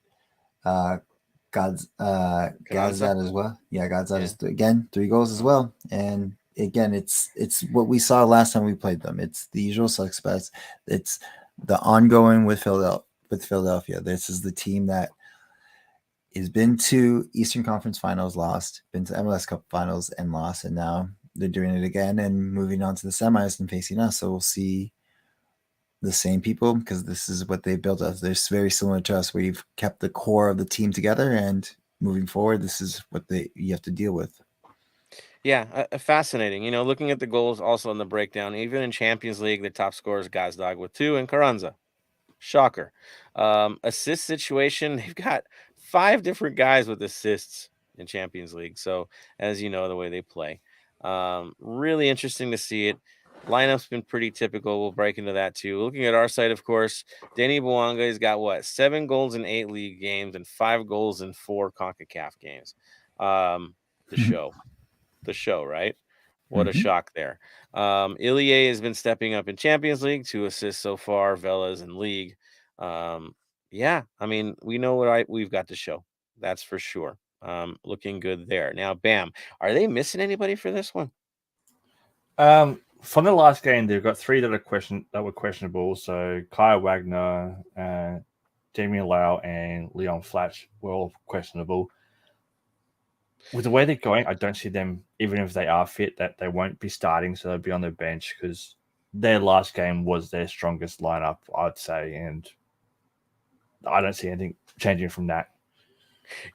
D: Gazad as well. Yeah, Gazad is again 3 goals as well. And again, it's what we saw last time we played them. It's the usual suspects. It's the ongoing with Philadelphia. This is the team that has been to Eastern Conference Finals, lost, been to MLS Cup Finals and lost, and now they're doing it again and moving on to the semis and facing us. So we'll see the same people because this is what they built us. They're very similar to us. We've kept the core of the team together, and moving forward, this is what you have to deal with.
B: Yeah, fascinating. You know, looking at the goals also in the breakdown, even in Champions League, the top scorer is Gazdag with 2 and Carranza. Shocker. Assist situation, they've got 5 different guys with assists in Champions League. So, as you know, the way they play. Really interesting to see it. Lineup's been pretty typical. We'll break into that too. Looking at our side, of course, Danny Bouanga has got what? 7 goals in 8 league games and 5 goals in 4 CONCACAF games. The show, right? What a shock there. Ilie has been stepping up in Champions League, 2 assists so far, Velas in league. Yeah, I mean, we know what we've got to show. That's for sure. Looking good there. Now, Bam, are they missing anybody for this one?
C: From the last game, they've got 3 that were questionable. So Kyle Wagner, Damien Lau, and Leon Flatch were all questionable. With the way they're going, I don't see them, even if they are fit, that they won't be starting, so they'll be on the bench because their last game was their strongest lineup, I'd say, and I don't see anything changing from that.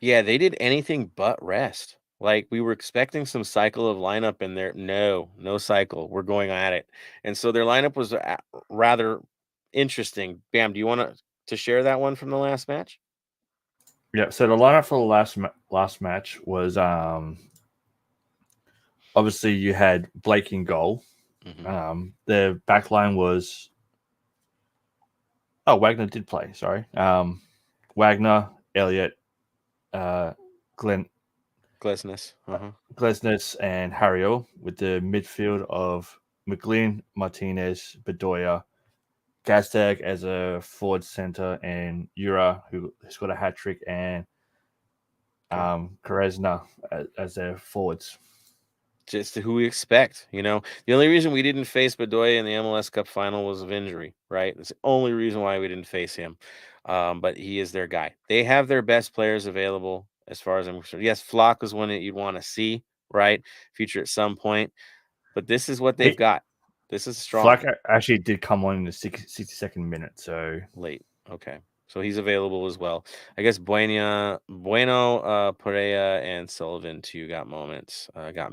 B: Yeah, they did anything but rest. Like we were expecting some cycle of lineup in there. No cycle. We're going at it. And so their lineup was rather interesting. Bam, do you want to share that one from the last match?
C: Yeah, so the lineup for the last match was obviously you had Blake in goal. The back line was Wagner did play, sorry. Wagner, Elliott, Glesnes, and Harriel, with the midfield of McGlynn, Martinez, Bedoya, Gazdag as a forward center, and Ura, who has got a hat trick, and Karesna as their forwards.
B: Just who we expect, you know. The only reason we didn't face Bedoya in the MLS Cup final was of injury, right? That's the only reason why we didn't face him. But he is their guy. They have their best players available as far as I'm concerned. Yes, Flock is one that you'd want to see, right? Future at some point. But this is what they've got. This is strong.
C: Flack actually did come on in the 62nd minute, so
B: Late. Okay. So he's available as well. I guess Bueno, Perea, and Sullivan too got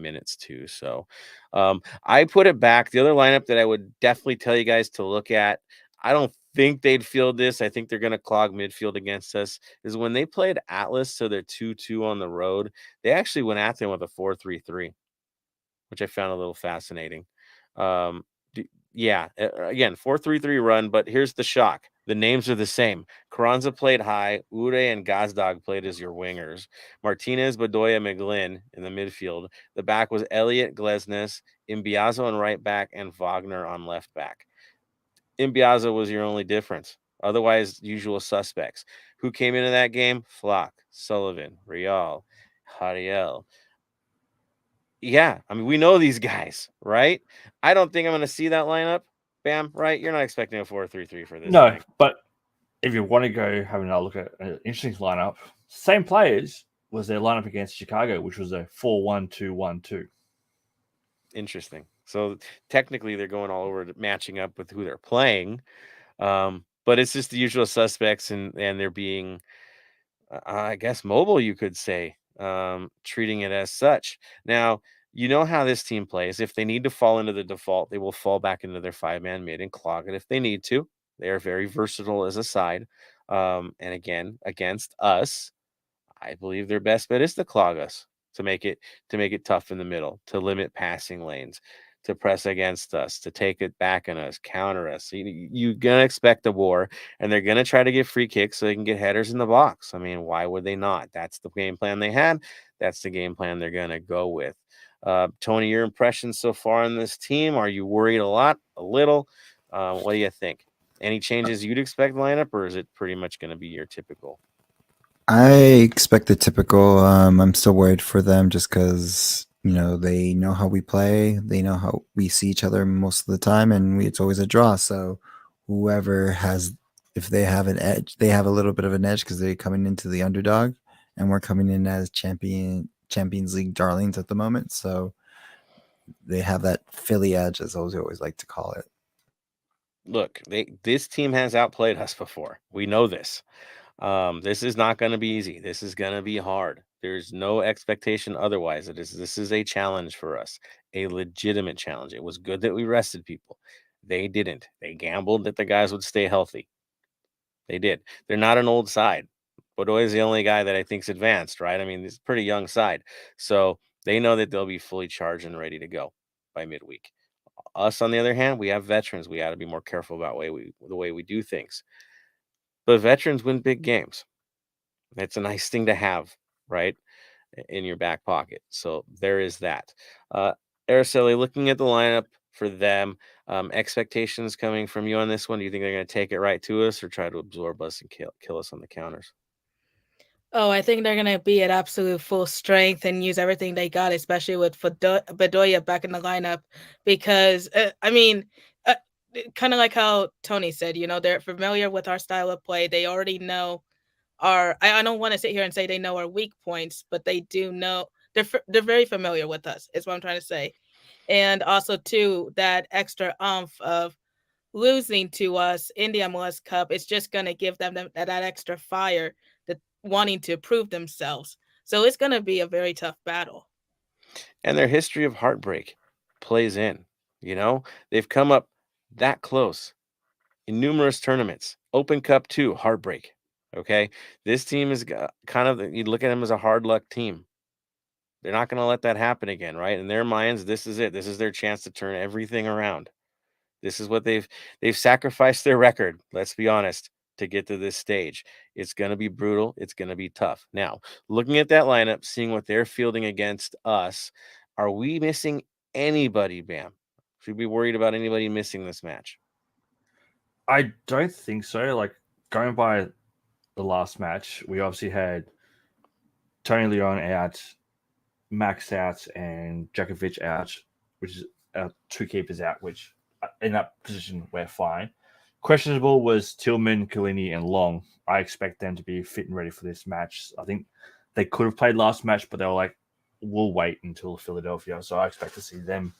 B: minutes too. So I put it back. The other lineup that I would definitely tell you guys to look at, I don't think they'd field this. I think they're going to clog midfield against us, is when they played Atlas, so they're 2-2 on the road. They actually went at them with a 4-3-3, which I found a little fascinating. Yeah, again, 4-3-3 run, but here's the shock. The names are the same. Carranza played high. Ure and Gazdag played as your wingers. Martinez, Bedoya, McGlynn in the midfield. The back was Elliott, Glesnes, Imbiazo on right back, and Wagner on left back. Imbiazo was your only difference. Otherwise, usual suspects. Who came into that game? Flock, Sullivan, Real, Hariel. Yeah, I mean, we know these guys, right? I don't think I'm going to see that lineup. Bam, right? You're not expecting a 4-3-3 for this.
C: no.
B: Thing.
C: But if you want to go have another look at an interesting lineup, same players was their lineup against Chicago, which was a 4-1-2-1-2.
B: Interesting. So technically, they're going all over matching up with who they're playing, but it's just the usual suspects, and they're being, I guess, mobile. You could say, treating it as such. Now, you know how this team plays. If they need to fall into the default, they will fall back into their 5-man mid and clog it if they need to. They are very versatile as a side. And again, against us, I believe their best bet is to clog us, to make it tough in the middle, to limit passing lanes, to press against us, to take it back on us, counter us. You're gonna expect a war, and they're gonna try to get free kicks so they can get headers in the box. I mean, why would they not? That's the game plan they had. That's the game plan they're gonna go with. Tony, your impressions so far on this team? Are you worried a lot, a little? What do you think? Any changes you'd expect lineup, or is it pretty much going to be your typical?
D: I expect the typical. I'm still worried for them just because they know how we play. They know how we see each other most of the time, and it's always a draw. So whoever has, if they have an edge, they have a little bit of an edge because they're coming into the underdog, and we're coming in as Champions League darlings at the moment. So they have that Philly edge, as we always like to call it.
B: Look, this team has outplayed us before. We know this. This is not going to be easy. This is going to be hard. There's no expectation otherwise. This is a challenge for us, a legitimate challenge. It was good that we rested people. They didn't. They gambled that the guys would stay healthy. They did. They're not an old side. Bedoya is the only guy that I think's advanced, right? I mean, it's a pretty young side. So they know that they'll be fully charged and ready to go by midweek. Us, on the other hand, we have veterans. We got to be more careful about the way we do things. But veterans win big games. It's a nice thing to have, right, in your back pocket. So there is that. Araceli, looking at the lineup for them, expectations coming from you on this one. Do you think they're going to take it right to us or try to absorb us and kill us on the counters?
E: Oh, I think they're going to be at absolute full strength and use everything they got, especially with Bedoya back in the lineup. Because, kind of like how Tony said, they're familiar with our style of play. They already know I don't want to sit here and say they know our weak points, but they do know. They're very familiar with us, is what I'm trying to say. And also, too, that extra oomph of losing to us in the MLS Cup, it's just going to give them that extra fire, that wanting to prove themselves. So it's going to be a very tough battle.
B: And their history of heartbreak plays in. They've come up that close in numerous tournaments. Open Cup 2, heartbreak. Okay, this team is kind of, you look at them as a hard luck team. They're not going to let that happen again, right? In their minds, this is it. This is their chance to turn everything around. This is what they've sacrificed their record, let's be honest, to get to this stage. It's going to be brutal. It's going to be tough. Now, looking at that lineup, seeing what they're fielding against us, are we missing anybody, Bam? Should we be worried about anybody missing this match?
C: I don't think so. Like, going by the last match, we obviously had Tony Leon out, Max out, and Djokovic out, which is 2 keepers out, which in that position we're fine. Questionable was Tillman, Kalini, and Long. I expect them to be fit and ready for this match. I think they could have played last match, but they were like, we'll wait until Philadelphia. So I expect to see them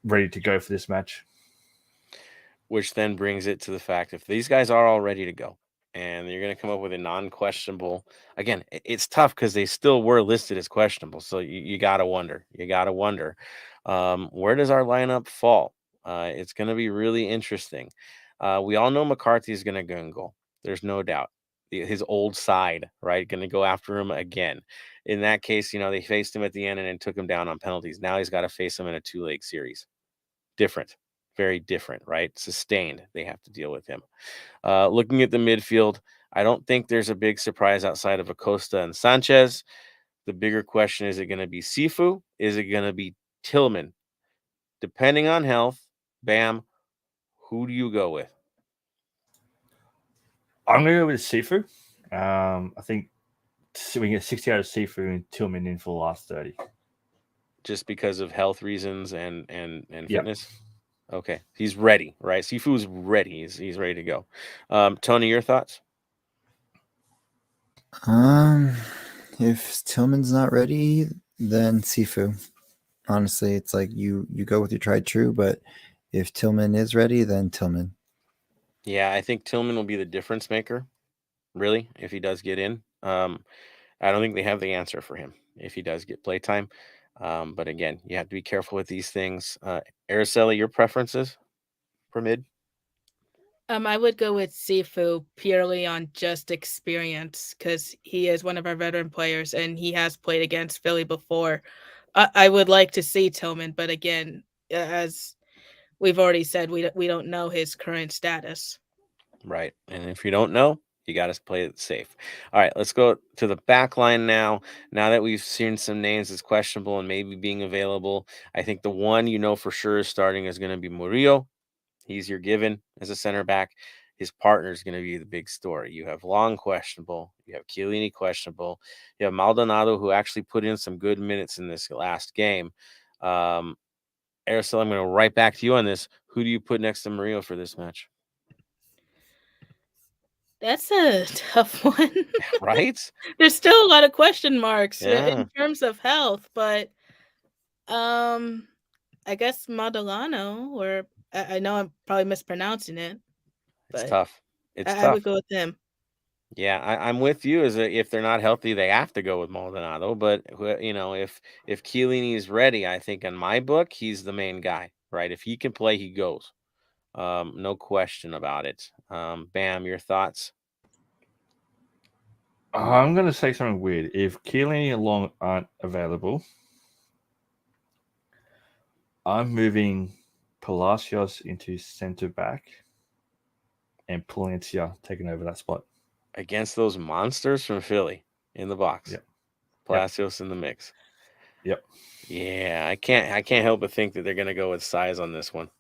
C: ready to go for this match.
B: Which then brings it to the fact if these guys are all ready to go and you're going to come up with a non-questionable, again, it's tough because they still were listed as questionable. So you got to wonder. You got to wonder, where does our lineup fall? It's going to be really interesting. We all know McCarthy is going to go in goal. There's no doubt. His old side, right? Going to go after him again. In that case, they faced him at the end and then took him down on penalties. Now he's got to face him in a 2-leg series. Different. Very different, right? Sustained. They have to deal with him. Looking at the midfield, I don't think there's a big surprise outside of Acosta and Sanchez. The bigger question, is it going to be Sifu? Is it going to be Tillman? Depending on health, Bam, who do you go with?
C: I'm going to go with Sifu. I think we get 60 out of Sifu and Tillman in for the last 30.
B: Just because of health reasons and
C: Yep.
B: fitness? Okay. He's ready, right? Sifu's ready. He's ready to go. Tony, your thoughts?
D: If Tillman's not ready, then Sifu. Honestly, it's like you go with your tried true, but if Tillman is ready, then Tillman.
B: Yeah, I think Tillman will be the difference maker, really, if he does get in. I don't think they have the answer for him if he does get playtime. But again, you have to be careful with these things. Araceli, your preferences for mid?
E: I would go with Sifu purely on just experience because he is one of our veteran players and he has played against Philly before. I would like to see Tillman, but again, as we've already said, we don't know his current status.
B: Right. And if you don't know, you got to play it safe. All right, let's go to the back line now. Now that we've seen some names as questionable and maybe being available, I think the one for sure is starting is going to be Murillo. He's your given as a center back. His partner is going to be the big story. You have Long questionable. You have Chiellini questionable. You have Maldonado, who actually put in some good minutes in this last game. Araceli, I'm going to right back to you on this. Who do you put next to Murillo for this match?
E: That's a tough one.
B: Right?
E: There's still a lot of question marks
B: Yeah.
E: in terms of health, but I guess Maldonado, or I know I'm probably mispronouncing it,
B: It's
E: but
B: tough. It's
E: I would
B: tough.
E: go with him.
B: Yeah, I'm with you. If they're not healthy, they have to go with Maldonado. But if Chiellini is ready, I think in my book he's the main guy. Right? If he can play, he goes. No question about it. Bam, your thoughts?
C: I'm going to say something weird. If Chiellini and Long aren't available, I'm moving Palacios into centre back and Palencia taking over that spot.
B: Against those monsters from Philly in the box.
C: Yep.
B: Palacios in the mix.
C: Yep.
B: Yeah, I can't help but think that they're going to go with size on this one.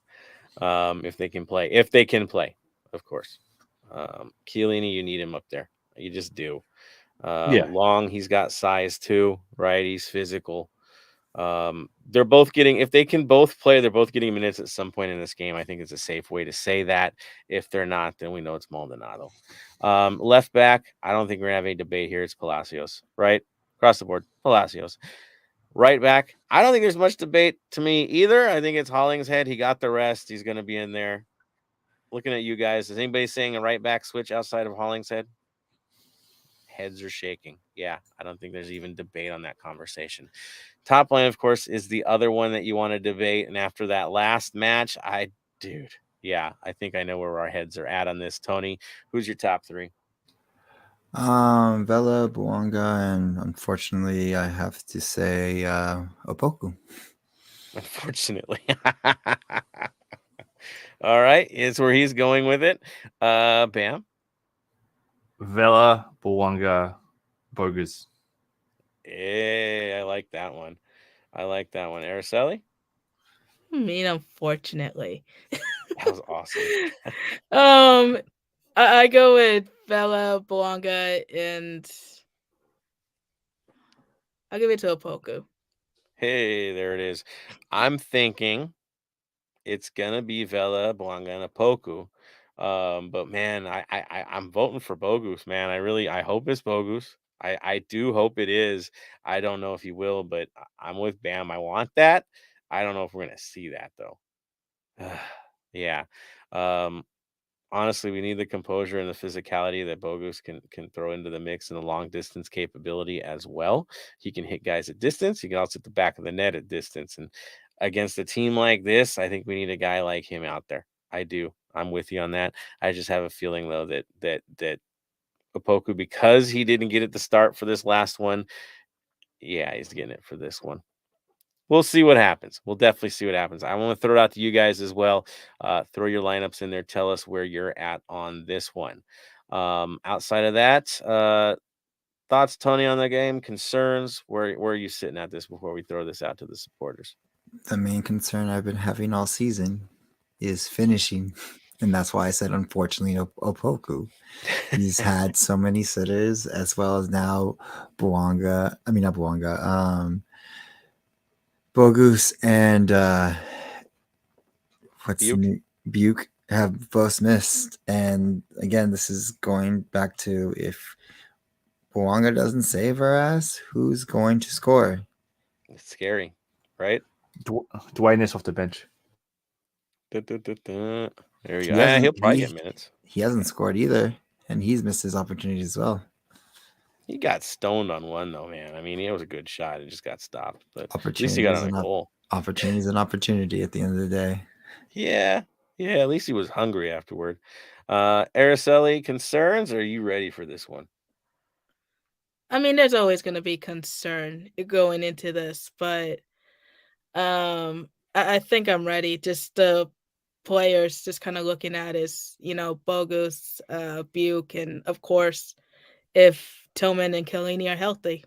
B: If they can play, of course. Chiellini, you need him up there. You just do.
C: Yeah.
B: Long, he's got size too, right? He's physical. They're both getting, if they can both play, they're both getting minutes at some point in this game. I think it's a safe way to say that. If they're not, then we know it's Maldonado. Left back, I don't think we're gonna have any debate here. It's Palacios, right? Across the board, Palacios. Right back, I don't think there's much debate to me either. I think it's Hollingshead. He got the rest. He's gonna be in there. Looking at you guys, is anybody saying a right back switch outside of Hollingshead? Heads are shaking. Yeah, I don't think there's even debate on that conversation. Top line, of course, is the other one that you want to debate. And after that last match, I think I know where our heads are at on this. Tony, who's your top three?
D: Vela, Bouanga, and unfortunately, I have to say Opoku.
B: Unfortunately. All right, it's where he's going with it. Bam.
C: Vela, Bouanga, Bogus.
B: Hey, I like that one. Araceli?
E: Unfortunately.
B: That was awesome.
E: I go with Vela, Bouanga, and I'll give it to Opoku.
B: Hey, there it is. I'm thinking it's gonna be Vela, Bouanga, and Opoku. But man, I'm voting for Bogus, man. I hope it's Bogus. I do hope it is. I don't know if he will, but I'm with Bam. I want that. I don't know if we're going to see that, though. Yeah. Honestly, we need the composure and the physicality that Bogus can throw into the mix, and the long distance capability as well. He can hit guys at distance. He can also hit the back of the net at distance. And against a team like this, I think we need a guy like him out there. I do. I'm with you on that. I just have a feeling though that Opoku, because he didn't get it to start for this last one, yeah, he's getting it for this one. We'll see what happens. We'll definitely see what happens. I want to throw it out to you guys as well. Throw your lineups in there. Tell us where you're at on this one. Outside of that, thoughts, Tony, on the game? Concerns? Where are you sitting at this before we throw this out to the supporters?
D: The main concern I've been having all season is finishing. And that's why I said, unfortunately, Opoku. He's had so many sitters, as well as now Bogus and Buke have both missed. And again, this is going back to, if Boanga doesn't save our ass, who's going to score?
B: It's scary, right?
C: Dwayne is off the bench.
B: There you go. He'll probably get minutes.
D: He hasn't scored either, and he's missed his opportunity as well.
B: He got stoned on one, though, man. I mean, it was a good shot. It just got stopped. But at least he got on a goal.
D: Opportunity is an opportunity at the end of the day.
B: Yeah. At least he was hungry afterward. Araceli, concerns? Or are you ready for this one?
E: I mean, there's always going to be concern going into this, but I think I'm ready. Just the players, just kind of looking at is, Bogus, Buke, and of course, if Tillman and Kellini are healthy.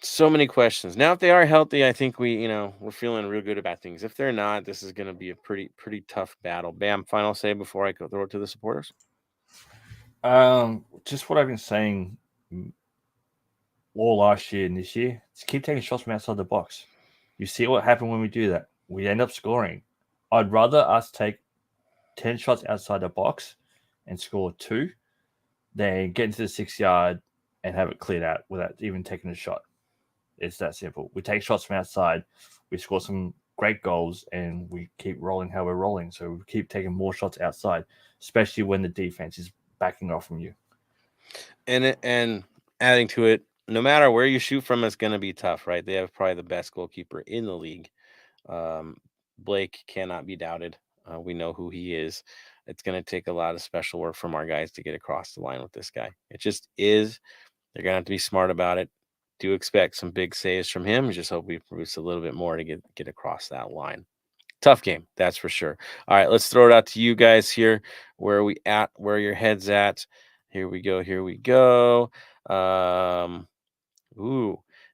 B: So many questions. Now, if they are healthy, I think we're feeling real good about things. If they're not, this is going to be a pretty tough battle. Bam, final say before I go throw it to the supporters.
C: Just what I've been saying all last year and this year, just keep taking shots from outside the box. You see what happened when we do that. We end up scoring. I'd rather us take 10 shots outside the box and score 2 than get into the 6-yard and have it cleared out without even taking a shot. It's that simple. We take shots from outside, we score some great goals, and we keep rolling how we're rolling. So we keep taking more shots outside, especially when the defense is backing off from you.
B: And adding to it, no matter where you shoot from, it's going to be tough, right? They have probably the best goalkeeper in the league. Blake cannot be doubted. We know who he is. It's going to take a lot of special work from our guys to get across the line with this guy. It just is. They're going to have to be smart about it. Do expect some big saves from him. Just hope we produce a little bit more to get across that line. Tough game, that's for sure. All right, let's throw it out to you guys here. Where are we at? Where are your heads at? Here we go.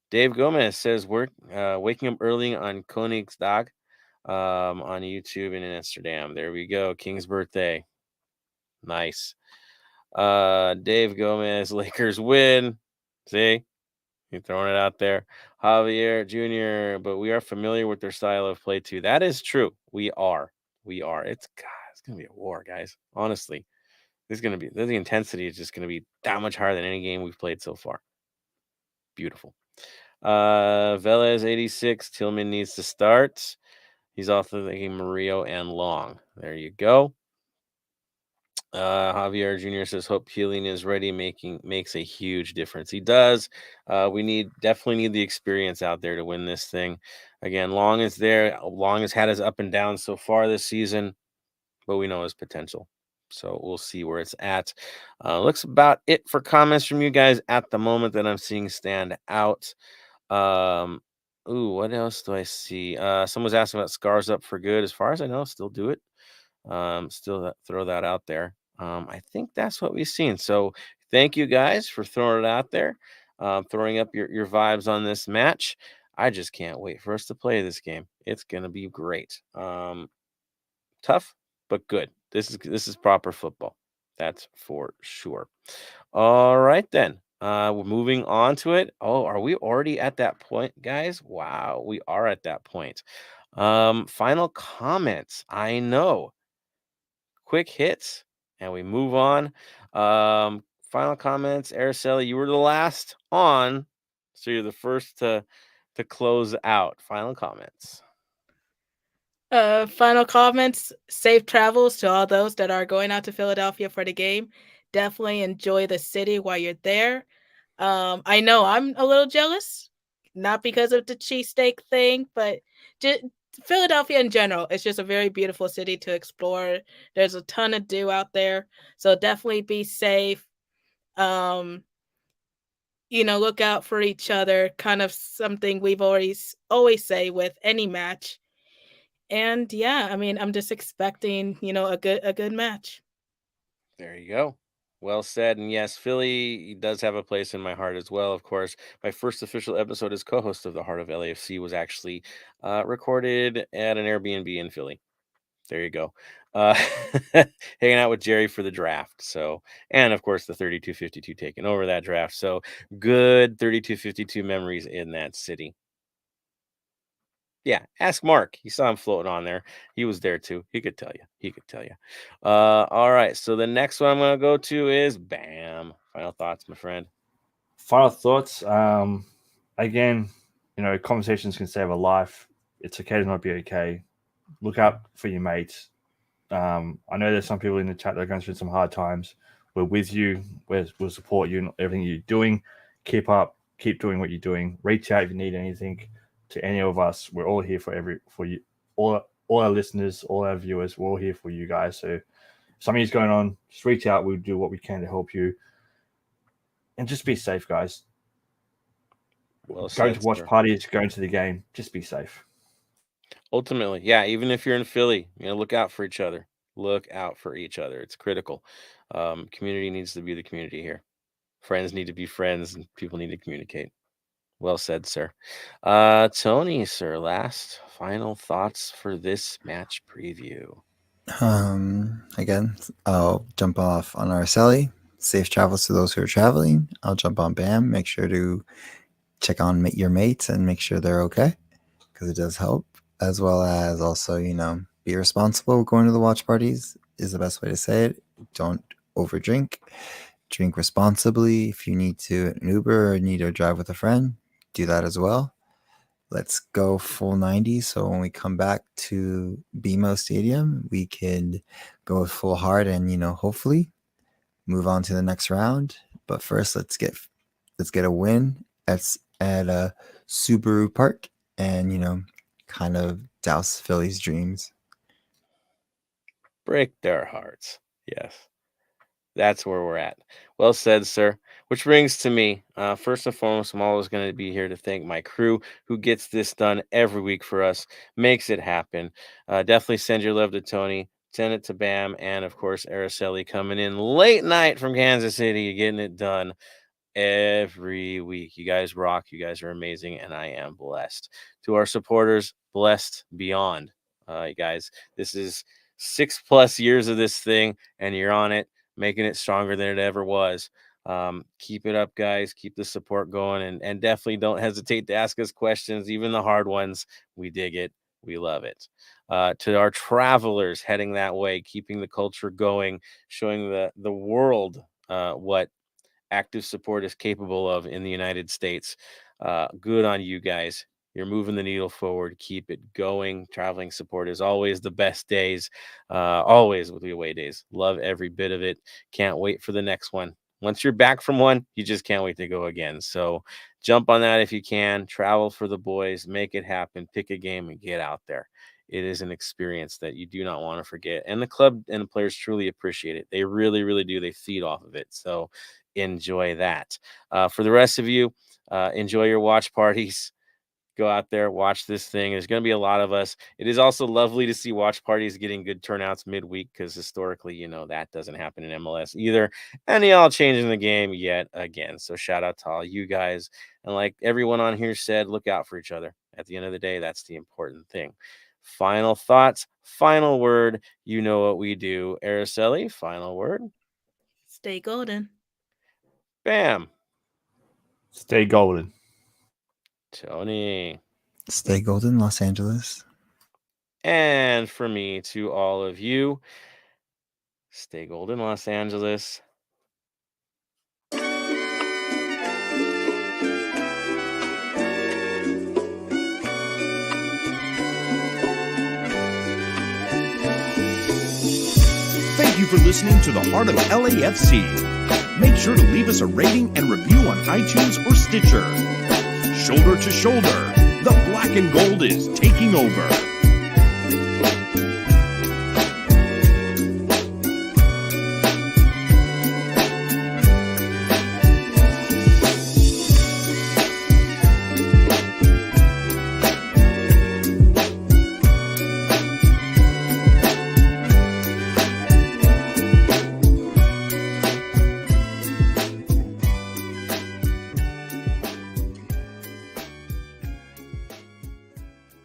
B: Dave Gomez says we're waking up early on Koningsdag on YouTube and in Amsterdam. There we go. King's birthday. Nice. Dave Gomez, Lakers win. See? You're throwing it out there. Javier Jr., but we are familiar with their style of play too. That is true. We are. It's going to be a war, guys. Honestly, the intensity is just going to be that much higher than any game we've played so far. Beautiful. Velez 86. Tillman needs to start. He's also thinking Murillo and Long. There you go. Javier Jr. says, hope Keeling is ready, makes a huge difference. He does. We definitely need the experience out there to win this thing. Again, Long is there. Long has had his up and down so far this season, but we know his potential. So we'll see where it's at. Looks about it for comments from you guys at the moment that I'm seeing stand out. What else do I see? Someone's asking about Scars Up for Good. As far as I know, still do it. Still throw that out there. I think that's what we've seen. So thank you guys for throwing it out there, throwing up your vibes on this match. I just can't wait for us to play this game. It's going to be great. Tough, but good. This is proper football. That's for sure. All right, then. We're moving on to it. Oh, are we already at that point, guys? Wow, we are at that point. Final comments. I know. Quick hits, and we move on. Final comments. Araceli, you were the last on, so you're the first to to close out. Final comments.
E: Final comments. Safe travels to all those that are going out to Philadelphia for the game. Definitely enjoy the city while you're there. I know I'm a little jealous, not because of the cheesesteak thing, but just Philadelphia in general. It's just a very beautiful city to explore. There's a ton to do out there, so definitely be safe. Um, look out for each other. Kind of something we've always say with any match. And yeah, I mean, I'm just expecting, a good match.
B: There you go. Well said. And yes, Philly does have a place in my heart as well. Of course, my first official episode as co-host of the Heart of LAFC was actually recorded at an Airbnb in Philly. There you go. Uh, hanging out with Jerry for the draft. So, and of course, the 3252 taking over that draft. So, good 3252 memories in that city. Yeah, ask Mark. He saw him floating on there. He was there too. He could tell you. He could tell you. All right. So the next one I'm going to go to is Bam. Final thoughts, my friend.
C: Final thoughts. Again, conversations can save a life. It's okay to not be okay. Look out for your mates. I know there's some people in the chat that are going through some hard times. We're with you. We'll support you in everything you're doing. Keep up. Keep doing what you're doing. Reach out if you need anything to any of us. We're all here for you. All our listeners, all our viewers, we're all here for you guys. So if something's going on, just reach out. We'll do what we can to help you. And just be safe, guys.
B: Well
C: Going
B: said,
C: to watch
B: sir.
C: parties, going to the game, just be safe.
B: Ultimately, yeah, even if you're in Philly, look out for each other. Look out for each other. It's critical. Community needs to be the community here. Friends need to be friends, and people need to communicate. Well said, sir. Tony, sir, last final thoughts for this match preview.
D: Again, I'll jump off on Araceli. Safe travels to those who are traveling. I'll jump on Bam. Make sure to check on your mates and make sure they're okay, because it does help. As well as also, be responsible going to the watch parties is the best way to say it. Don't overdrink. Drink responsibly. If you need to an Uber or need to drive with a friend, do that as well. Let's go full 90. So when we come back to BMO Stadium, we can go with full heart and, hopefully move on to the next round. But first, let's get a win at a Subaru Park and, kind of douse Philly's dreams.
B: Break their hearts. Yes. That's where we're at. Well said, sir. Which brings to me, first and foremost, I'm always going to be here to thank my crew who gets this done every week for us, makes it happen. Definitely send your love to Tony, send it to Bam, and of course, Araceli coming in late night from Kansas City, getting it done every week. You guys rock. You guys are amazing, and I am blessed. To our supporters, blessed beyond. You guys, this is 6+ years of this thing, and you're on it, making it stronger than it ever was. Keep it up, guys. Keep the support going, and definitely don't hesitate to ask us questions, even the hard ones. We dig it. We love it. To our travelers heading that way, keeping the culture going, showing the world what active support is capable of in the United States. Good on you guys. You're moving the needle forward. Keep it going. Traveling support is always the best days, always with the away days. Love every bit of it. Can't wait for the next one. Once you're back from one, you just can't wait to go again. So jump on that if you can. Travel for the boys. Make it happen. Pick a game and get out there. It is an experience that you do not want to forget. And the club and the players truly appreciate it. They really, really do. They feed off of it. So enjoy that. For the rest of you, enjoy your watch parties. Go out there, watch this thing. There's going to be a lot of us. It is also lovely to see watch parties getting good turnouts midweek because historically, that doesn't happen in MLS either. And they all changing the game yet again. So shout out to all you guys. And like everyone on here said, look out for each other. At the end of the day, that's the important thing. Final thoughts, final word. You know what we do. Araceli, final word.
E: Stay golden.
B: Bam.
C: Stay golden.
B: Tony.
D: Stay golden, Los Angeles.
B: And for me, to all of you, stay golden, Los Angeles.
A: you for listening to the Heart of LAFC. Make sure to leave us a rating and review on iTunes or Stitcher. Shoulder to shoulder, the black and gold is taking over.